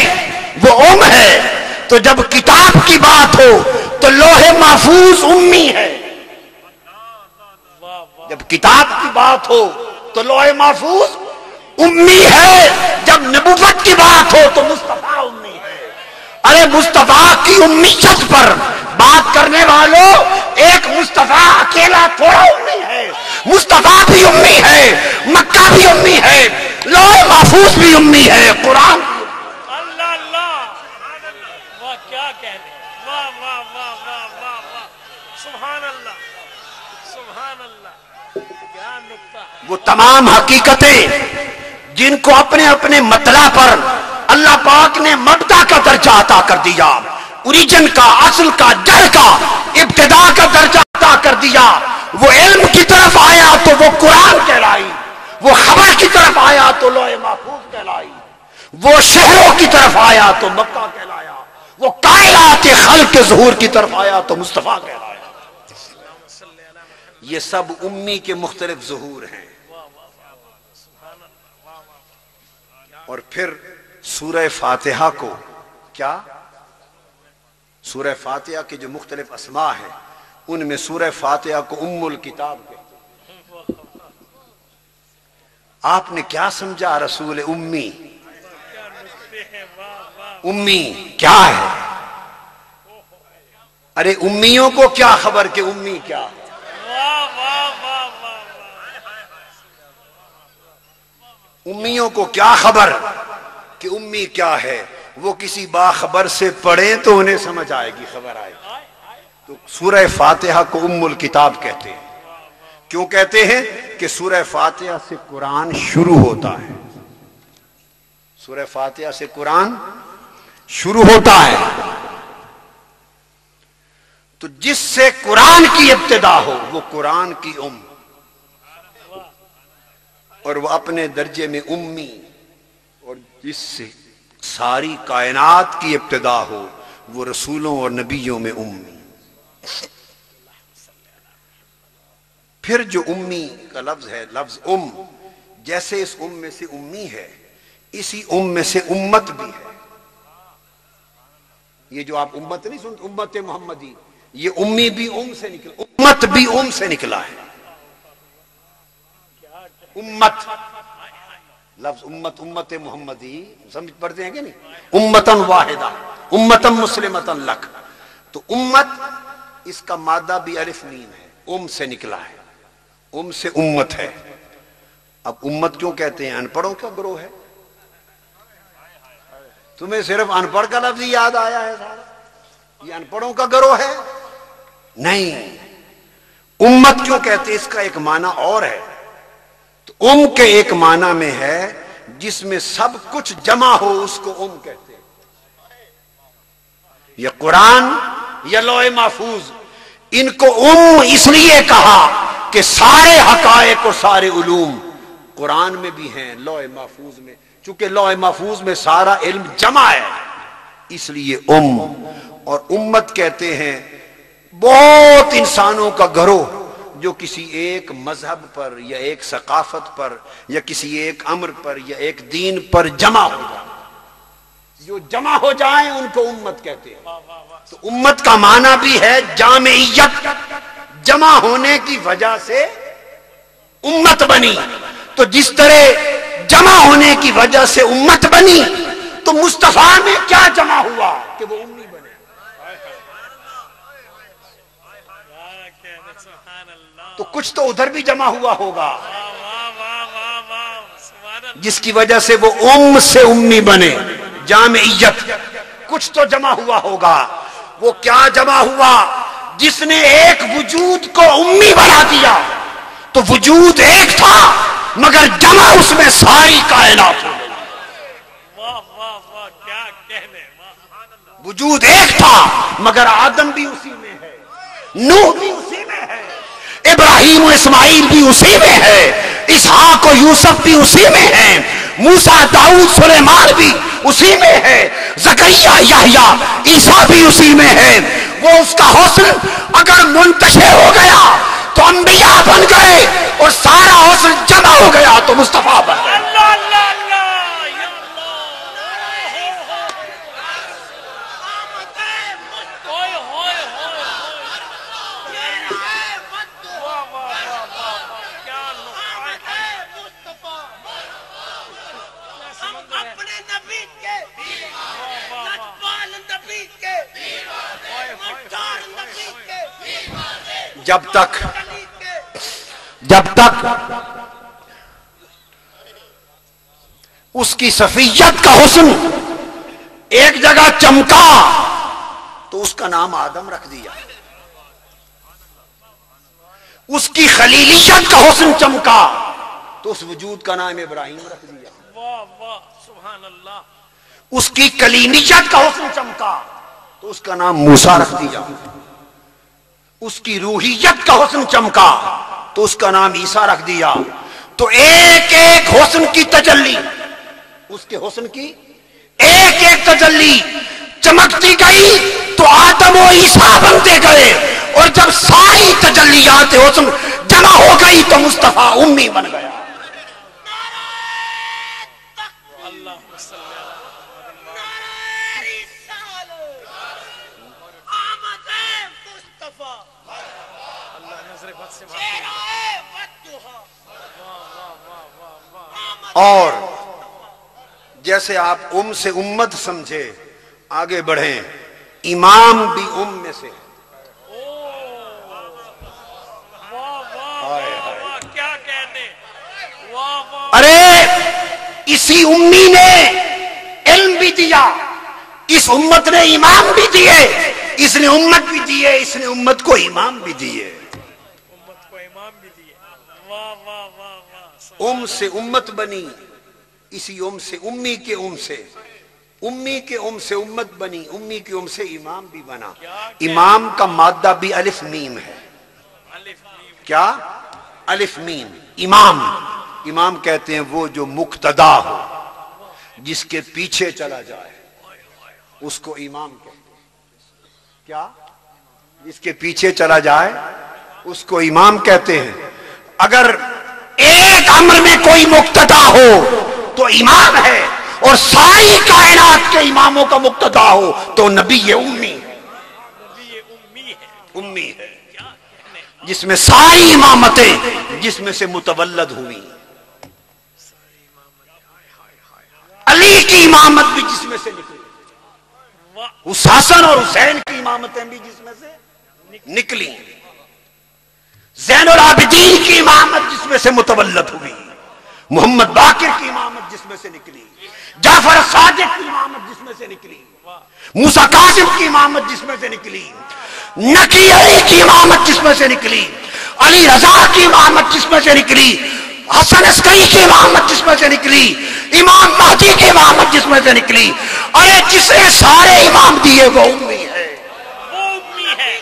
وہ ہے. تو جب کتاب کی بات ہو تو لوح محفوظ امی ہے، جب کتاب کی بات ہو تو لوح محفوظ امی ہے، جب نبوت کی بات ہو تو مصطفیٰ امی ہے. ارے مصطفیٰ کی امیت پر بات کرنے والوں، ایک مصطفیٰ اکیلا تھوڑا امی ہے. مصطفیٰ بھی امی ہے، مکہ بھی امی ہے، لوح محفوظ بھی امی ہے، قرآن. اللہ اللہ، واہ کیا کہنے، واہ واہ واہ واہ واہ واہ، سبحان اللہ سبحان اللہ. کیا نکتہ ہے. وہ تمام حقیقتیں جن کو اپنے اپنے مطلع پر اللہ پاک نے مبدا کا درجہ عطا کر دیا، اوریجن کا، اصل کا، جڑ کا، ابتدا کا درجہ عطا کر دیا. وہ علم کی طرف آیا تو وہ قرآن کہلائی، وہ خبر کی طرف آیا تو لوح محفوظ کہلائی، وہ شہروں کی طرف آیا تو مکہ کہلایا، وہ کائنات خلق کے ظہور کی طرف آیا تو مصطفیٰ کہلایا. یہ سب امی کے مختلف ظہور ہیں. اور پھر سورہ فاتحہ کو کیا؟ سورہ فاتحہ کے جو مختلف اسماء ہیں ان میں سورہ فاتحہ کو ام الکتاب کہتے ہیں. آپ نے کیا سمجھا رسول امی؟ امی کیا ہے؟ ارے امیوں کو کیا خبر کہ امی کیا ہے؟ امیوں کو کیا خبر کہ امی کیا ہے؟ وہ کسی باخبر سے پڑھیں تو انہیں سمجھ آئے گی، خبر آئے گی. تو سورہ فاتحہ کو ام الکتاب کہتے ہیں. کیوں کہتے ہیں؟ کہ سورہ فاتحہ سے قرآن شروع ہوتا ہے. سورہ فاتحہ سے قرآن شروع ہوتا ہے. تو جس سے قرآن کی ابتدا ہو وہ قرآن کی ام، اور وہ اپنے درجے میں امی، اور جس سے ساری کائنات کی ابتدا ہو، وہ رسولوں اور نبیوں میں امی۔ پھر جو امی کا لفظ ہے، لفظ جیسے اس میں سے امی ہے، اسی میں سے امت بھی ہے۔ یہ جو آپ امت نہیں سنتے، امت محمدی، یہ امی بھی سے نکلا، امت بھی سے نکلا ہے۔ امت لفظ امت محمدی سمجھ پڑھتے ہیں کہ نہیں؟ امتن واحدہ، امتن مسلمتن لک، تو امت اس کا مادہ بھی الف میم ہے، سے نکلا ہے، سے امت ہے۔ اب امت کیوں کہتے ہیں؟ ان پڑھوں کا گروہ ہے۔ تمہیں صرف ان پڑھ کا لفظ یاد آیا ہے سارا؟ یہ ان پڑھوں کا گروہ ہے؟ نہیں، امت کیوں کہتے ہیں؟ اس کا ایک معنی اور ہے۔ تو کے ایک معنی میں ہے جس میں سب کچھ جمع ہو، اس کو کہتے ہیں۔ یہ قرآن یا لوح محفوظ، ان کو اس لیے کہا کہ سارے حقائق اور سارے علوم قرآن میں بھی ہیں، لوح محفوظ میں، چونکہ لوح محفوظ میں سارا علم جمع ہے، اس لیے اور امت کہتے ہیں بہت انسانوں کا گروہ جو کسی ایک مذہب پر یا ایک ثقافت پر یا کسی ایک امر پر یا ایک دین پر جمع ہو جائے، جو جمع ہو جائیں ان کو امت کہتے ہیں۔ تو امت کا معنی بھی ہے جامعیت، جمع ہونے کی وجہ سے امت بنی۔ تو جس طرح جمع ہونے کی وجہ سے امت بنی، تو مصطفیٰ میں کیا جمع ہوا کہ وہ امی بنے؟ تو کچھ تو ادھر بھی جمع ہوا ہوگا جس کی وجہ سے وہ سے امی بنے، جامعیت۔ کچھ تو جمع ہوا ہوگا، وہ کیا جمع ہوا؟ جس نے ایک وجود کو امی بنا دیا۔ تو وجود ایک تھا مگر جمع اس میں ساری کائنات ہو گئی۔ وجود ایک تھا مگر آدم بھی اسی میں ہے، نوح بھی اسی میں ہے، ابراہیم و اسماعیل بھی اسی میں ہے، اسحاق و یوسف بھی اسی میں ہیں، موسیٰ داؤد سلیمان بھی اسی میں ہے، زکریا یحییٰ عیسیٰ بھی اسی میں ہے۔ وہ اس کا حسن اگر منتشر ہو گیا تو انبیاء بن گئے، اور سارا حسن جمع ہو گیا تو مصطفیٰ بن گئے۔ جب تک اس کی صفیت کا حسن ایک جگہ چمکا تو اس کا نام آدم رکھ دیا، اس کی خلیلیت کا حسن چمکا تو اس وجود کا نام ابراہیم رکھ دیا، واہ واہ سبحان اللہ، اس کی کلیمیت کا حسن چمکا تو اس کا نام موسیٰ رکھ دیا، اس کی روحیت کا حسن چمکا تو اس کا نام عیسیٰ رکھ دیا۔ تو ایک ایک حسن کی تجلی، اس کے حسن کی ایک ایک تجلی چمکتی گئی تو آدم و عیسیٰ بنتے گئے، اور جب ساری تجلیات حسن جمع ہو گئی تو مصطفیٰ امی بن گیا۔ اور جیسے آپ سے امت سمجھے، آگے بڑھیں، امام بھی میں سے۔ کیا کہنے، ارے اسی امی نے علم بھی دیا، اس امت نے امام بھی دیے، اس نے امت بھی دیے، اس نے امت کو امام بھی دیے، امت کو امام بھی دیے۔ واہ واہ واہ واہ، سے امت بنی، اسی سے امی کے سے امی کے سے امت بنی، امی کے سے امام بھی بنا۔ امام کا مادہ بھی الف میم ہے۔ کیا؟ الف میم۔ امام، امام کہتے ہیں وہ جو مقتدا ہو، جس کے پیچھے چلا جائے اس کو امام کہتے ہیں. کیا؟ جس کے پیچھے چلا جائے اس کو امام کہتے ہیں. اگر ایک امر میں کوئی مقتدا ہو تو امام ہے، اور ساری کائنات کے اماموں کا مقتدا ہو تو نبی امی ہے، جس میں ساری امامتیں جس میں سے متولد ہوئی. علی کی امامت بھی جس میں سے نکلی، حسن اور حسین کی امامتیں بھی جس میں سے نکلی، زین العابدین کی امامت جس میں سے متولد ہوئی، محمد باقر کی امامت جس میں سے نکلی، جعفر صادق کی امامت جس میں سے نکلی، موسیٰ کاظم کی امامت جس میں سے نکلی، نقی علی کی امامت جس میں سے نکلی، علی رضا کی امامت جس میں سے نکلی، حسن عسکری کی امامت جس میں سے نکلی، امام مہدی کی امامت جس میں سے نکلی. ارے جس نے سارے امام دیے وہ امی ہے، وہ امی ہے.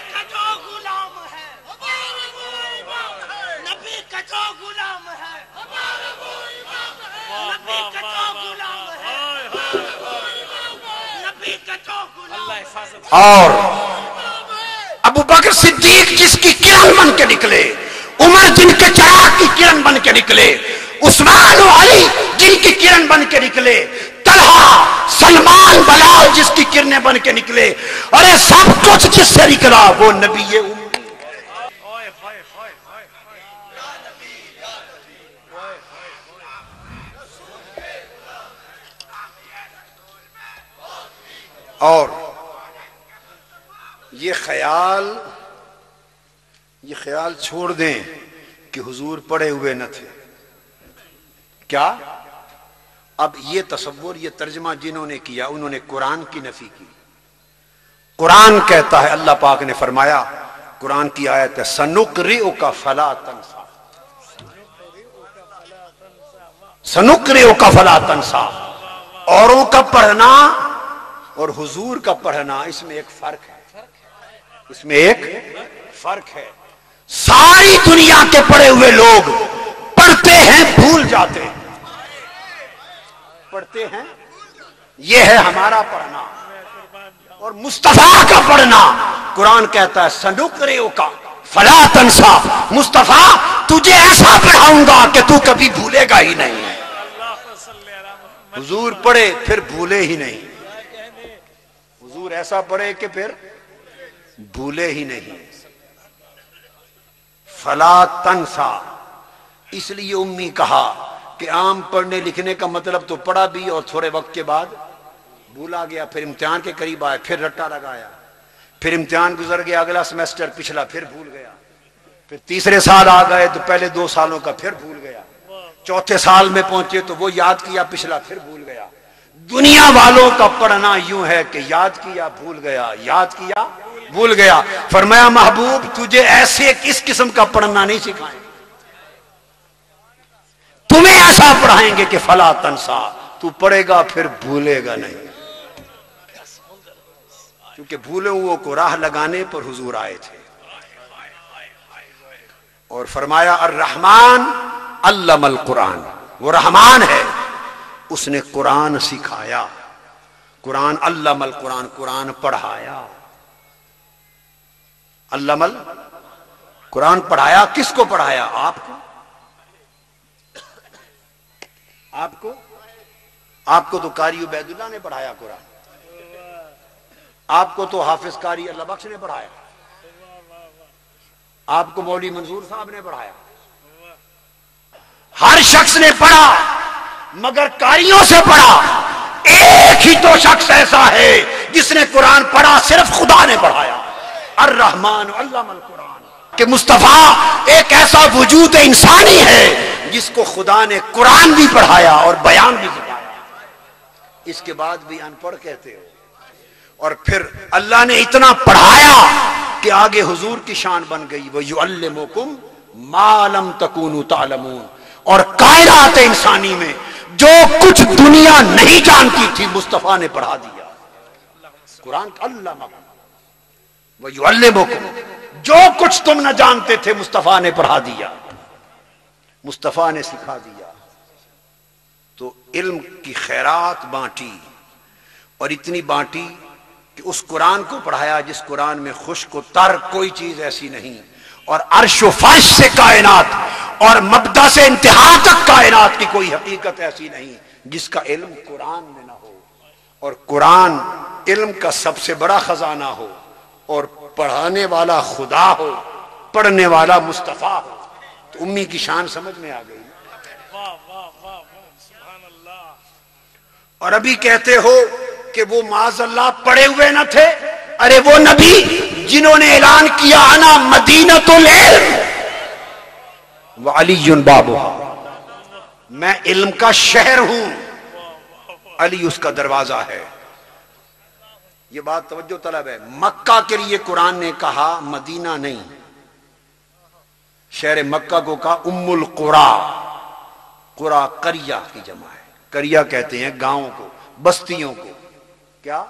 اور ابو بکر صدیق جس کی کرن بن کے نکلے، عمر جن کے چراغ کی کرن بن کے نکلے، عثمان و علی جن کی کرن بن کے نکلے، طلحہ سلمان بلال جس کی کرنیں بن کے نکلے، ارے سب کچھ جس سے نکلا وہ نبی امی. اور یہ خیال چھوڑ دیں کہ حضور پڑھے ہوئے نہ تھے. کیا؟ اب یہ تصور، یہ ترجمہ جنہوں نے کیا انہوں نے قرآن کی نفی کی. قرآن کہتا ہے، اللہ پاک نے فرمایا، قرآن کی آیت ہے سنقرئک فلا تنسا، سنقرئک فلا تنسا. اوروں کا پڑھنا اور حضور کا پڑھنا اس میں ایک فرق ہے، اس میں ایک فرق ہے. ساری دنیا کے پڑھے ہوئے لوگ پڑھتے ہیں بھول جاتے ہیں، پڑھتے ہیں، یہ ہے ہمارا پڑھنا. اور مصطفیٰ کا پڑھنا قرآن کہتا ہے سنقرئک فلا تنسا، مصطفیٰ تجھے ایسا پڑھاؤں گا کہ تو کبھی بھولے گا ہی نہیں. حضور پڑھے پھر بھولے ہی نہیں، حضور ایسا پڑھے کہ پھر بھولے ہی نہیں. فلا تنسا، اس لیے امی کہا کہ عام پڑھنے لکھنے کا مطلب تو پڑھا بھی اور تھوڑے وقت کے بعد بھولا گیا، پھر امتحان کے قریب آئے پھر رٹا لگایا، پھر امتحان گزر گیا، اگلا سمیسٹر پچھلا پھر بھول گیا، پھر تیسرے سال آ گئے تو پہلے 2 سالوں کا پھر بھول گیا، چوتھے سال میں پہنچے تو وہ یاد کیا پچھلا پھر بھول گیا. دنیا والوں کا پڑھنا یوں ہے کہ یاد کیا بھول گیا، یاد کیا بھول گیا. فرمایا محبوب تجھے ایسے کس قسم کا پڑھنا نہیں سکھائیں، تمہیں ایسا پڑھائیں گے کہ فلا تنسا، تو پڑھے گا پھر بھولے گا نہیں. کیونکہ بھولے ہوئے کو راہ لگانے پر حضور آئے تھے. اور فرمایا الرحمن علم القرآن، وہ رحمان ہے، اس نے قرآن سکھایا. قرآن علم القرآن، قرآن پڑھایا. علم القرآن پڑھایا، کس کو پڑھایا؟ آپ کو. آپ کو تو قاری عبید اللہ نے پڑھایا قرآن، آپ کو تو حافظ قاری اللہ بخش نے پڑھایا، آپ کو مولوی منظور صاحب نے پڑھایا. ہر شخص نے پڑھا مگر قاریوں سے پڑھا. ایک ہی تو شخص ایسا ہے جس نے قرآن پڑھا، صرف خدا نے پڑھایا. الرحمن علم القرآن، کہ مصطفیٰ ایک ایسا وجود انسانی ہے جس کو خدا نے قرآن بھی پڑھایا اور بیان بھی سکھایا. اس کے بعد بھی ان پڑھ کہتے ہو. اور پھر اللہ نے اتنا پڑھایا کہ آگے حضور کی شان بن گئی، وَيُعَلِّمُكُمْ مَا لَمْ تَكُونُوا تَعْلَمُونَ. اور کائنات انسانی میں جو کچھ دنیا نہیں جانتی تھی مصطفیٰ نے پڑھا دیا. قرآن علمکم وَيُعَلِّمُكُمْ، جو کچھ تم نہ جانتے تھے مصطفیٰ نے پڑھا دیا، مصطفیٰ نے سکھا دیا. تو علم کی خیرات بانٹی، اور اتنی بانٹی کہ اس قرآن کو پڑھایا جس قرآن میں خشک و تر کوئی چیز ایسی نہیں، اور عرش و فرش سے کائنات اور مبدا سے انتہا تک کائنات کی کوئی حقیقت ایسی نہیں جس کا علم قرآن میں نہ ہو، اور قرآن علم کا سب سے بڑا خزانہ ہو، اور پڑھانے والا خدا ہو، پڑھنے والا مصطفیٰ ہو، تو امی کی شان سمجھ میں آ گئی۔ واہ واہ واہ واہ سبحان اللہ۔ اور ابھی کہتے ہو کہ وہ معاذ اللہ پڑے ہوئے نہ تھے، ارے وہ نبی جنہوں نے اعلان کیا انا مدینۃ العلم وعلی بابها، میں علم کا شہر ہوں، علی اس کا دروازہ ہے۔ یہ بات توجہ طلب ہے، مکہ کے لیے قرآن نے کہا مدینہ نہیں، شہر مکہ کو کہا ام القری، قرا قریہ کی جمع ہے، قریہ کہتے ہیں گاؤں کو، بستیوں کو، کیا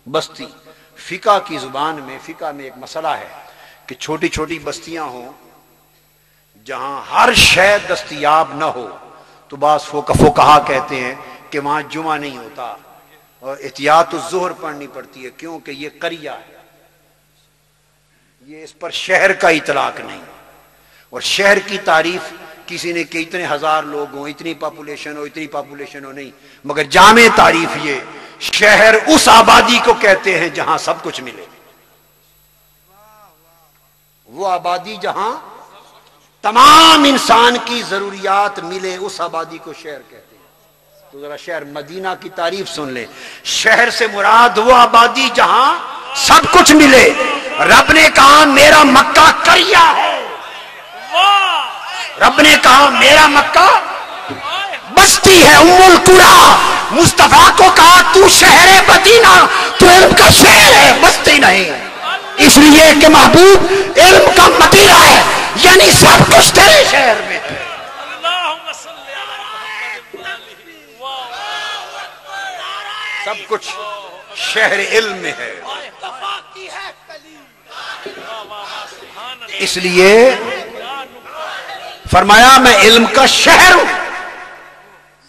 بستی۔ فقہ کی زبان میں، فقہ میں ایک مسئلہ ہے کہ چھوٹی چھوٹی بستیاں ہوں جہاں ہر شے دستیاب نہ ہو، تو بعض فقہا کہتے ہیں کہ وہاں جمعہ نہیں ہوتا اور احتیاط الظہر پڑھنی پڑتی ہے، کیونکہ یہ قریہ ہے، یہ اس پر شہر کا اطلاق نہیں۔ اور شہر کی تعریف کسی نے کہ اتنے ہزار لوگ ہوں، اتنی پاپولیشن ہو، اتنی پاپولیشن ہو، نہیں، مگر جامع تعریف یہ شہر اس آبادی کو کہتے ہیں جہاں سب کچھ ملے، وہ آبادی جہاں تمام انسان کی ضروریات ملے، اس آبادی کو شہر کہتے ہیں۔ تو ذرا شہر مدینہ کی تعریف سن لیں، شہر سے مراد وہ آبادی جہاں سب کچھ ملے۔ رب نے کہا میرا مکہ قریہ ہے، رب نے کہا میرا مکہ بستی ہے، ام القری۔ مصطفیٰ کو کہا تو شہر مدینہ، تو علم کا شہر ہے، بستی نہیں، اس لیے کہ محبوب علم کا مدینہ ہے، یعنی سب کچھ تیرے شہر میں ہے۔ اللہم صلی علی محمد، سب کچھ شہر علم میں ہے، اس لیے فرمایا میں علم کا شہر ہوں،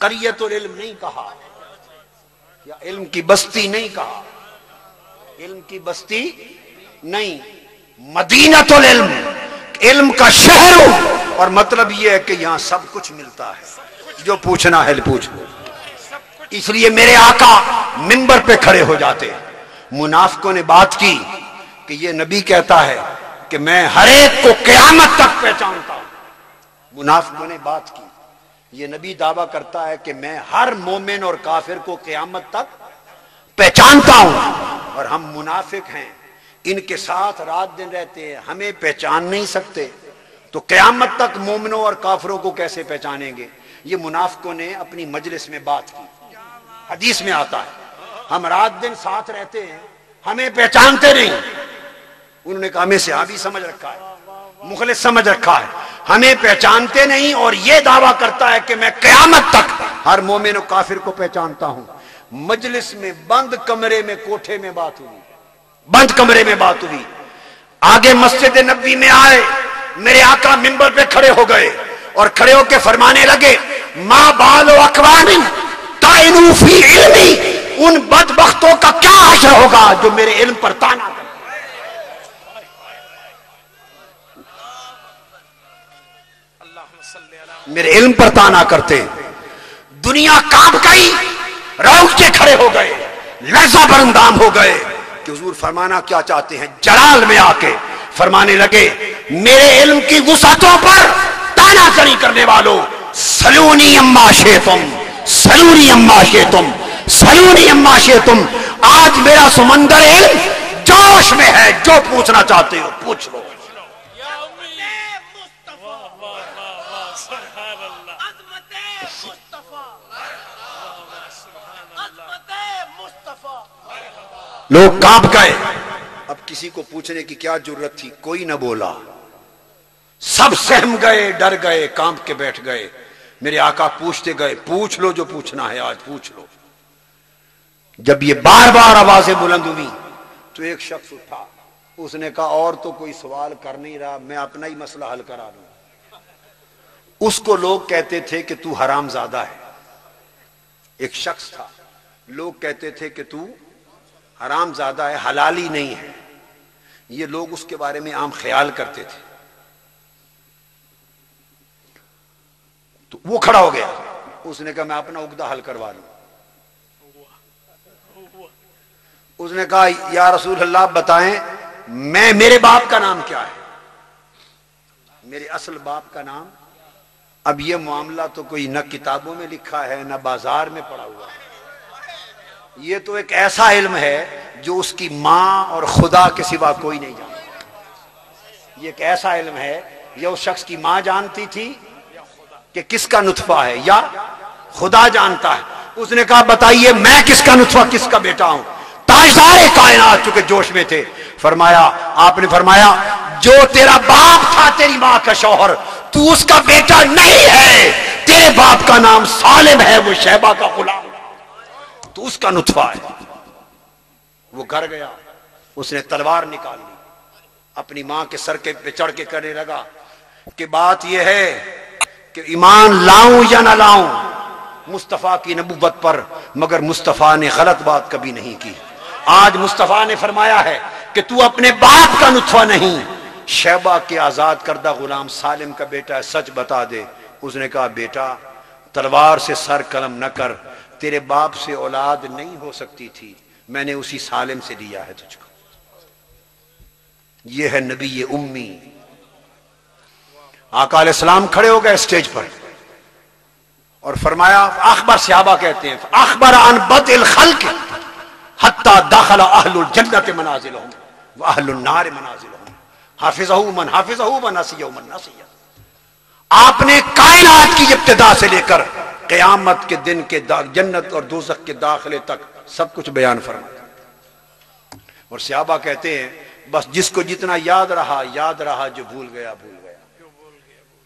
قریۃ العلم نہیں کہا، یا علم کی بستی نہیں کہا، علم کی بستی نہیں، مدینۃ العلم، علم کا شہر ہوں، اور مطلب یہ ہے کہ یہاں سب کچھ ملتا ہے، جو پوچھنا ہے پوچھ لو۔ اس لیے میرے آقا منبر پہ کھڑے ہو جاتے، منافقوں نے بات کی کہ یہ نبی کہتا ہے کہ میں ہر ایک کو قیامت تک پہچانتا ہوں، منافقوں نے بات کی، یہ نبی دعویٰ کرتا ہے کہ میں ہر مومن اور کافر کو قیامت تک پہچانتا ہوں، اور ہم منافق ہیں، ان کے ساتھ رات دن رہتے ہیں، ہمیں پہچان نہیں سکتے، تو قیامت تک مومنوں اور کافروں کو کیسے پہچانیں گے؟ یہ منافقوں نے اپنی مجلس میں بات کی۔ حدیث میں آتا ہے ہم رات دن ساتھ رہتے ہیں، ہمیں پہچانتے نہیں، انہوں نے کہا ہمیں صحابی سمجھ رکھا ہے، مخلص سمجھ رکھا ہے، ہمیں پہچانتے نہیں، اور یہ دعویٰ کرتا ہے کہ میں قیامت تک ہر مومن و کافر کو پہچانتا ہوں۔ مجلس میں بند کمرے میں، کوٹھے میں بات ہوئی، بند کمرے میں بات ہوئی، آگے مسجد نبوی میں آئے، میرے آقا منبر پہ کھڑے ہو گئے، اور کھڑے ہو کے فرمانے لگے ما بال اقوام طعنوا فی علمی، ان بدبختوں کا کیا حشر ہوگا جو میرے علم پر طعنہ کرتے، میرے علم پر طعنہ کرتے۔ دنیا کانپ گئی، روٹ کے کھڑے ہو گئے، لرزہ برندام ہو گئے کہ حضور فرمانا کیا چاہتے ہیں۔ جلال میں آ کے فرمانے لگے میرے علم کی وسعتوں پر طعنہ زنی کرنے والوں، سلونی اما شئتم، سلونی اما شئتم، سلونی اما شئتم، آج میرا سمندر علم جوش میں ہے، جو پوچھنا چاہتے ہو پوچھ لو۔ لوگ کانپ گئے، اب کسی کو پوچھنے کی کیا ضرورت تھی، کوئی نہ بولا، سب سہم گئے، ڈر گئے، کانپ کے بیٹھ گئے۔ میرے آقا پوچھتے گئے پوچھ لو جو پوچھنا ہے آج پوچھ لو۔ جب یہ بار بار آوازیں بلند ہوئی تو ایک شخص اٹھا، اس نے کہا اور تو کوئی سوال کر نہیں رہا، میں اپنا ہی مسئلہ حل کرا لوں۔ اس کو لوگ کہتے تھے کہ تو حرام زادہ ہے، ایک شخص تھا، لوگ کہتے تھے کہ تو حرام زادہ ہے، حلالی نہیں ہے، یہ لوگ اس کے بارے میں عام خیال کرتے تھے. تو وہ کھڑا ہو گیا، اس نے کہا میں اپنا عقدہ حل کروا لوں. اس نے کہا یا رسول اللہ بتائیں میرے باپ کا نام کیا ہے، میرے اصل باپ کا نام. اب یہ معاملہ تو کوئی نہ کتابوں میں لکھا ہے نہ بازار میں پڑا ہوا ہے، یہ تو ایک ایسا علم ہے جو اس کی ماں اور خدا کے سوا کوئی نہیں جانتا. یہ ایک ایسا علم ہے، یا اس شخص کی ماں جانتی تھی کہ کس کا نطفہ ہے، یا خدا جانتا ہے. اس نے کہا بتائیے میں کس کا نطفہ کس کا بیٹا ہوں. تاجدار کائنات چونکہ جوش میں تھے، آپ نے فرمایا جو تیرا باپ تھا تیری ماں کا شوہر، تو اس کا بیٹا نہیں ہے، تیرے باپ کا نام سالم ہے، وہ شیبہ کا غلام، تو اس کا نطفہ ہے. وہ گھر گیا، اس نے تلوار نکال لی، اپنی ماں کے سر کے پہ چڑھ کے کرنے لگا کہ بات یہ ہے کہ ایمان لاؤں یا نہ لاؤں مصطفیٰ کی نبوت پر، مگر مصطفیٰ نے غلط بات کبھی نہیں کی. آج مصطفیٰ نے فرمایا ہے کہ تو اپنے باپ کا نطفہ نہیں، شیبہ کے آزاد کردہ غلام سالم کا بیٹا ہے، سچ بتا دے. اس نے کہا بیٹا تلوار سے سر قلم نہ کر، تیرے باپ سے اولاد نہیں ہو سکتی تھی، میں نے اسی سالم سے دیا ہے تجھ کو. یہ ہے نبی امی. آقا علیہ السلام کھڑے ہو گئے اسٹیج پر اور فرمایا، اخبر صحابہ کہتے ہیں اخبر عن بدء الخلق حتی دخل اہل الجنت منازلہم واہل النار منازلہم حافظہ من حافظہ ونسیہ من نسیہ. آپ نے کائنات کی ابتدا سے لے کر قیامت کے دن کے جنت اور دوزخ کے داخلے تک سب کچھ بیان فرمایا. اور صحابہ کہتے ہیں بس جس کو جتنا یاد رہا، جو بھول گیا بھول گیا.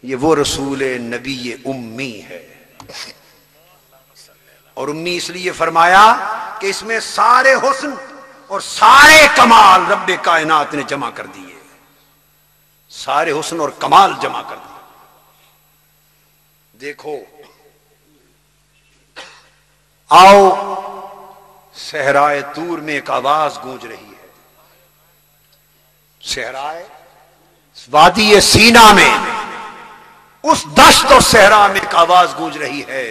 یہ وہ رسول نبی امی ہے. اور امی اس لیے فرمایا کہ اس میں سارے حسن اور سارے کمال رب کائنات نے جمع کر دیے، سارے حسن اور کمال جمع کر دیے. دیکھو آؤ صحرائے طور میں ایک آواز گونج رہی ہے، صحرائے وادی سینا میں، اس دشت اور صحرا میں ایک آواز گونج رہی ہے.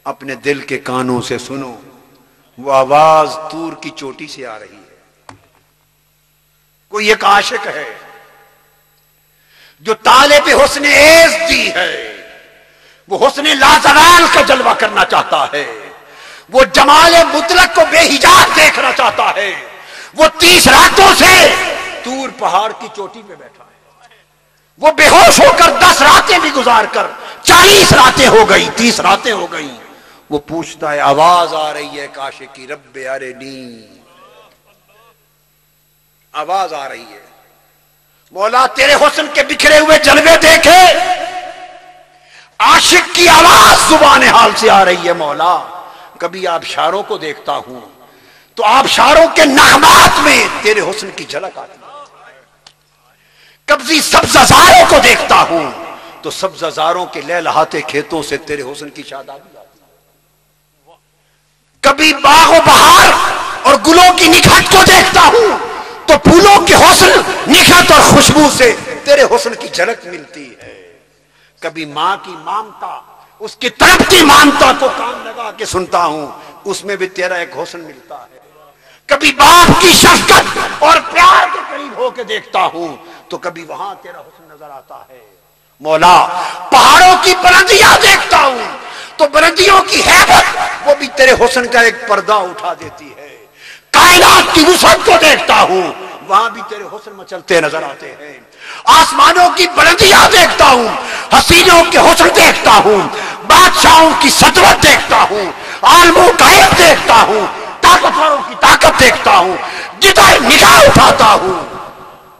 اپنے دل کے کانوں سے سنو، وہ آواز طور کی چوٹی سے آ رہی ہے. کوئی ایک عاشق ہے جو طالب حسن عز دی ہے، وہ حسن لازوال کا جلوہ کرنا چاہتا ہے، وہ جمال مطلق کو بے حجاب دیکھنا چاہتا ہے. وہ 30 راتوں سے طور پہاڑ کی چوٹی پہ بیٹھا ہے. وہ بے ہوش ہو کر 10 راتیں بھی گزار کر 40 راتیں ہو گئی، 30 راتیں ہو گئی. وہ پوچھتا ہے، آواز آ رہی ہے عاشق کی، رب ارنی، آواز آ رہی ہے مولا تیرے حسن کے بکھرے ہوئے جلوے دیکھے. عاشق کی آواز زبان حال سے آ رہی ہے مولا کبھی آبشاروں کو دیکھتا ہوں تو آبشاروں کے نغمات میں تیرے حسن کی جھلک آتی ہے. کبھی سبززاروں کو دیکھتا ہوں تو سبززاروں کے لہلہاتے کھیتوں سے تیرے حسن کی شادابی آتی ہے. کبھی باغ و بہار اور گلوں کی نکھت کو دیکھتا ہوں تو پھولوں کے حسن، نکھت اور خوشبو سے تیرے حسن کی جھلک ملتی ہے. کبھی ماں کی مامتا، اس کی طرف کی مامتا کو کان لگا کے سنتا ہوں، اس میں بھی تیرا ایک حسن ملتا ہے. کبھی باپ کی شفقت اور پیار کے قریب ہو کے دیکھتا ہوں تو کبھی وہاں تیرا حسن نظر آتا ہے. مولا پہاڑوں کی بلندیاں دیکھتا ہوں تو بلندیوں کی ہیبت وہ بھی تیرے حسن کا ایک پردہ اٹھا دیتی ہے. کائنات کی وسعت کو دیکھتا ہوں، وہاں بھی تیرے حسن مچلتے نظر آتے ہیں. آسمانوں کی بلندیاں دیکھتا ہوں، حسینوں کے حسن دیکھتا ہوں، بادشاہوں کی سطوت دیکھتا ہوں، عالموں کا علم دیکھتا ہوں، طاقتوروں کی طاقت دیکھتا ہوں. جدھر نگاہ اٹھاتا ہوں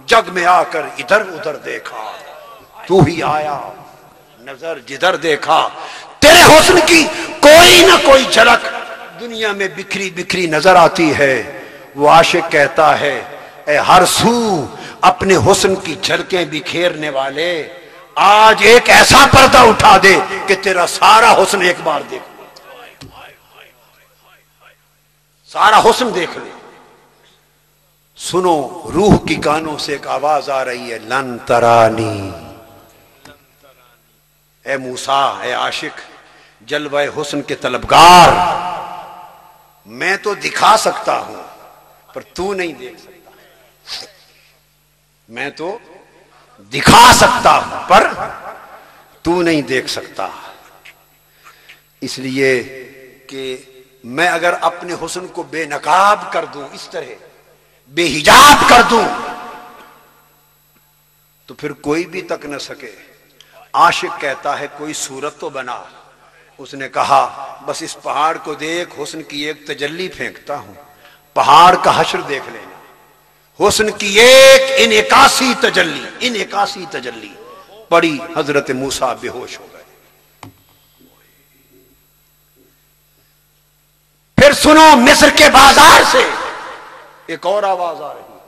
جگ میں آ کر ادھر ادھر دیکھا، تو ہی آیا نظر جدھر دیکھا. تیرے حسن کی کوئی نہ کوئی جھلک دنیا میں بکھری بکھری نظر آتی ہے. وہ عاشق کہتا ہے، اے ہر سو اپنے حسن کی جھلکیں بکھیرنے والے، آج ایک ایسا پردہ اٹھا دے کہ تیرا سارا حسن ایک بار دیکھ. سارا حسن دیکھ لیں. سنو روح کی کانوں سے ایک آواز آ رہی ہے، لن ترانی. اے موسیٰ، اے عاشق، جلوہ حسن کے طلبگار، میں تو دکھا سکتا ہوں پر تو نہیں دیکھ سکتا. میں تو دکھا سکتا ہوں پر تو نہیں دیکھ سکتا. اس لیے کہ میں اگر اپنے حسن کو بے نقاب کر دوں، اس طرح بے حجاب کر دوں، تو پھر کوئی بھی تک نہ سکے. عاشق کہتا ہے کوئی صورت تو بنا. اس نے کہا بس اس پہاڑ کو دیکھ، حسن کی ایک تجلی پھینکتا ہوں، پہاڑ کا حشر دیکھ لینا. حسن کی ایک انعکاسی تجلی پڑی، حضرت موسیٰ بے ہوش ہو گئے. پھر سنو مصر کے بازار سے ایک اور آواز آ رہی ہے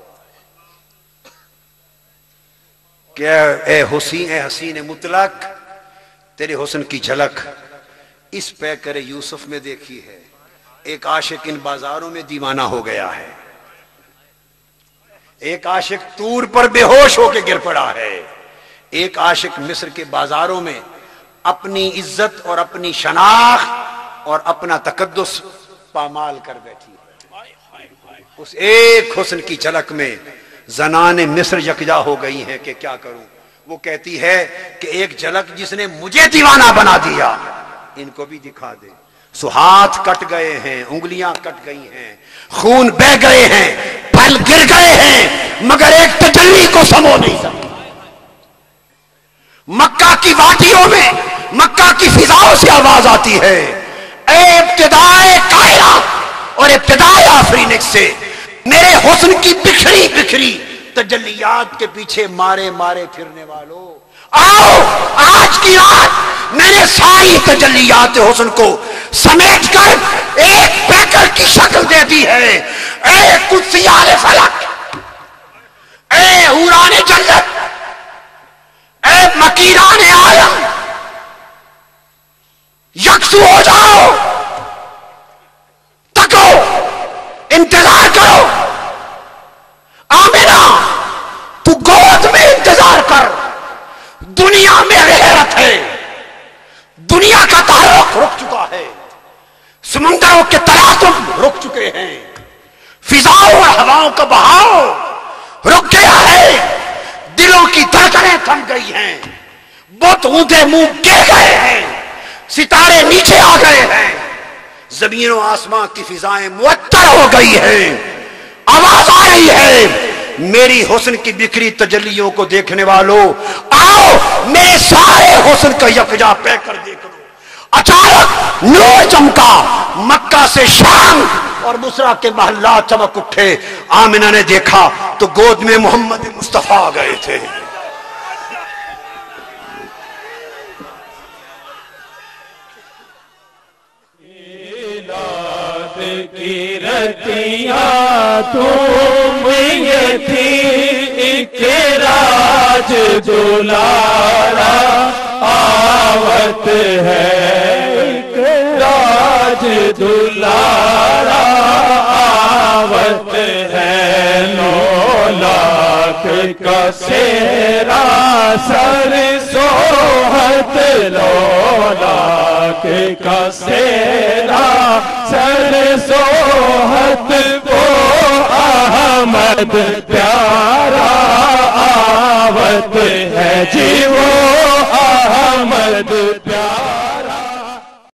کہ اے حسین مطلق، تیرے حسن کی جھلک اس پیکر یوسف میں دیکھی ہے. ایک عاشق ان بازاروں میں دیوانہ ہو گیا ہے. ایک عاشق طور پر بے ہوش ہو کے گر پڑا ہے. ایک عاشق مصر کے بازاروں میں اپنی عزت اور اپنی شناخت اور اپنا تقدس پامال کر بیٹھی ہے. اس ایک حسن کی جھلک میں زنان مصر یکجا ہو گئی ہیں کہ کیا کروں. وہ کہتی ہے کہ ایک جھلک جس نے مجھے دیوانہ بنا دیا ان کو بھی دکھا دے. سو ہاتھ کٹ گئے ہیں، انگلیاں کٹ گئی ہیں، خون بہ گئے ہیں، پھل گر گئے ہیں، مگر ایک تجلی کو سمو نہیں سکتی. مکہ کی وادیوں میں، مکہ کی فضاؤں سے آواز آتی ہے، اے ابتدائے کائنات اور ابتدائے آفرینش سے میرے حسن کی بکھری بکھری تجلیات کے پیچھے مارے مارے پھرنے والوں، آؤ آج کی رات میرے ساری تجلیات حسن کو سمیٹ کر ایک پیکر کی شکل دے دی ہے. اے قدسیان فلک، اے حوران جنت، اے مکیران عالم، یکسو ہو جاؤ، تکو، انتظار کرو. آمینہ تو گود میں انتظار کر. دنیا میں غیرت ہے، دنیا کا تعلق رک چکا ہے، سمندروں کے تلاطم رک چکے ہیں، فضاؤں اور ہواؤں کا بہاؤ رک گیا ہے، دلوں کی دھڑکنیں تھم گئی ہیں، بت اونٹے منہ گر گئے ہیں، ستارے نیچے آ گئے ہیں، زمین و آسمان کی فضائیں معطل ہو گئی ہیں. آواز آ رہی ہے، میری حسن کی بکھری تجلیوں کو دیکھنے والوں، آؤ میرے سارے حسن کا یکجا پہ کر دیکھ لو. اچانک نور چمکا، مکہ سے شام اور بصرہ کے محلات چمک اٹھے. آمنہ نے دیکھا تو گود میں محمد مصطفیٰ آ گئے تھے. کی رتیاں تم یہ تھی، ایک راج دلارا آوت ہے، ایک راج دلارا آوت ہے. 9 لاکھ کا سیرا سر سوہت، 9 لاکھ کا سیرا سر سوہت، وہ احمد پیارا آوت ہے جی، وہ احمد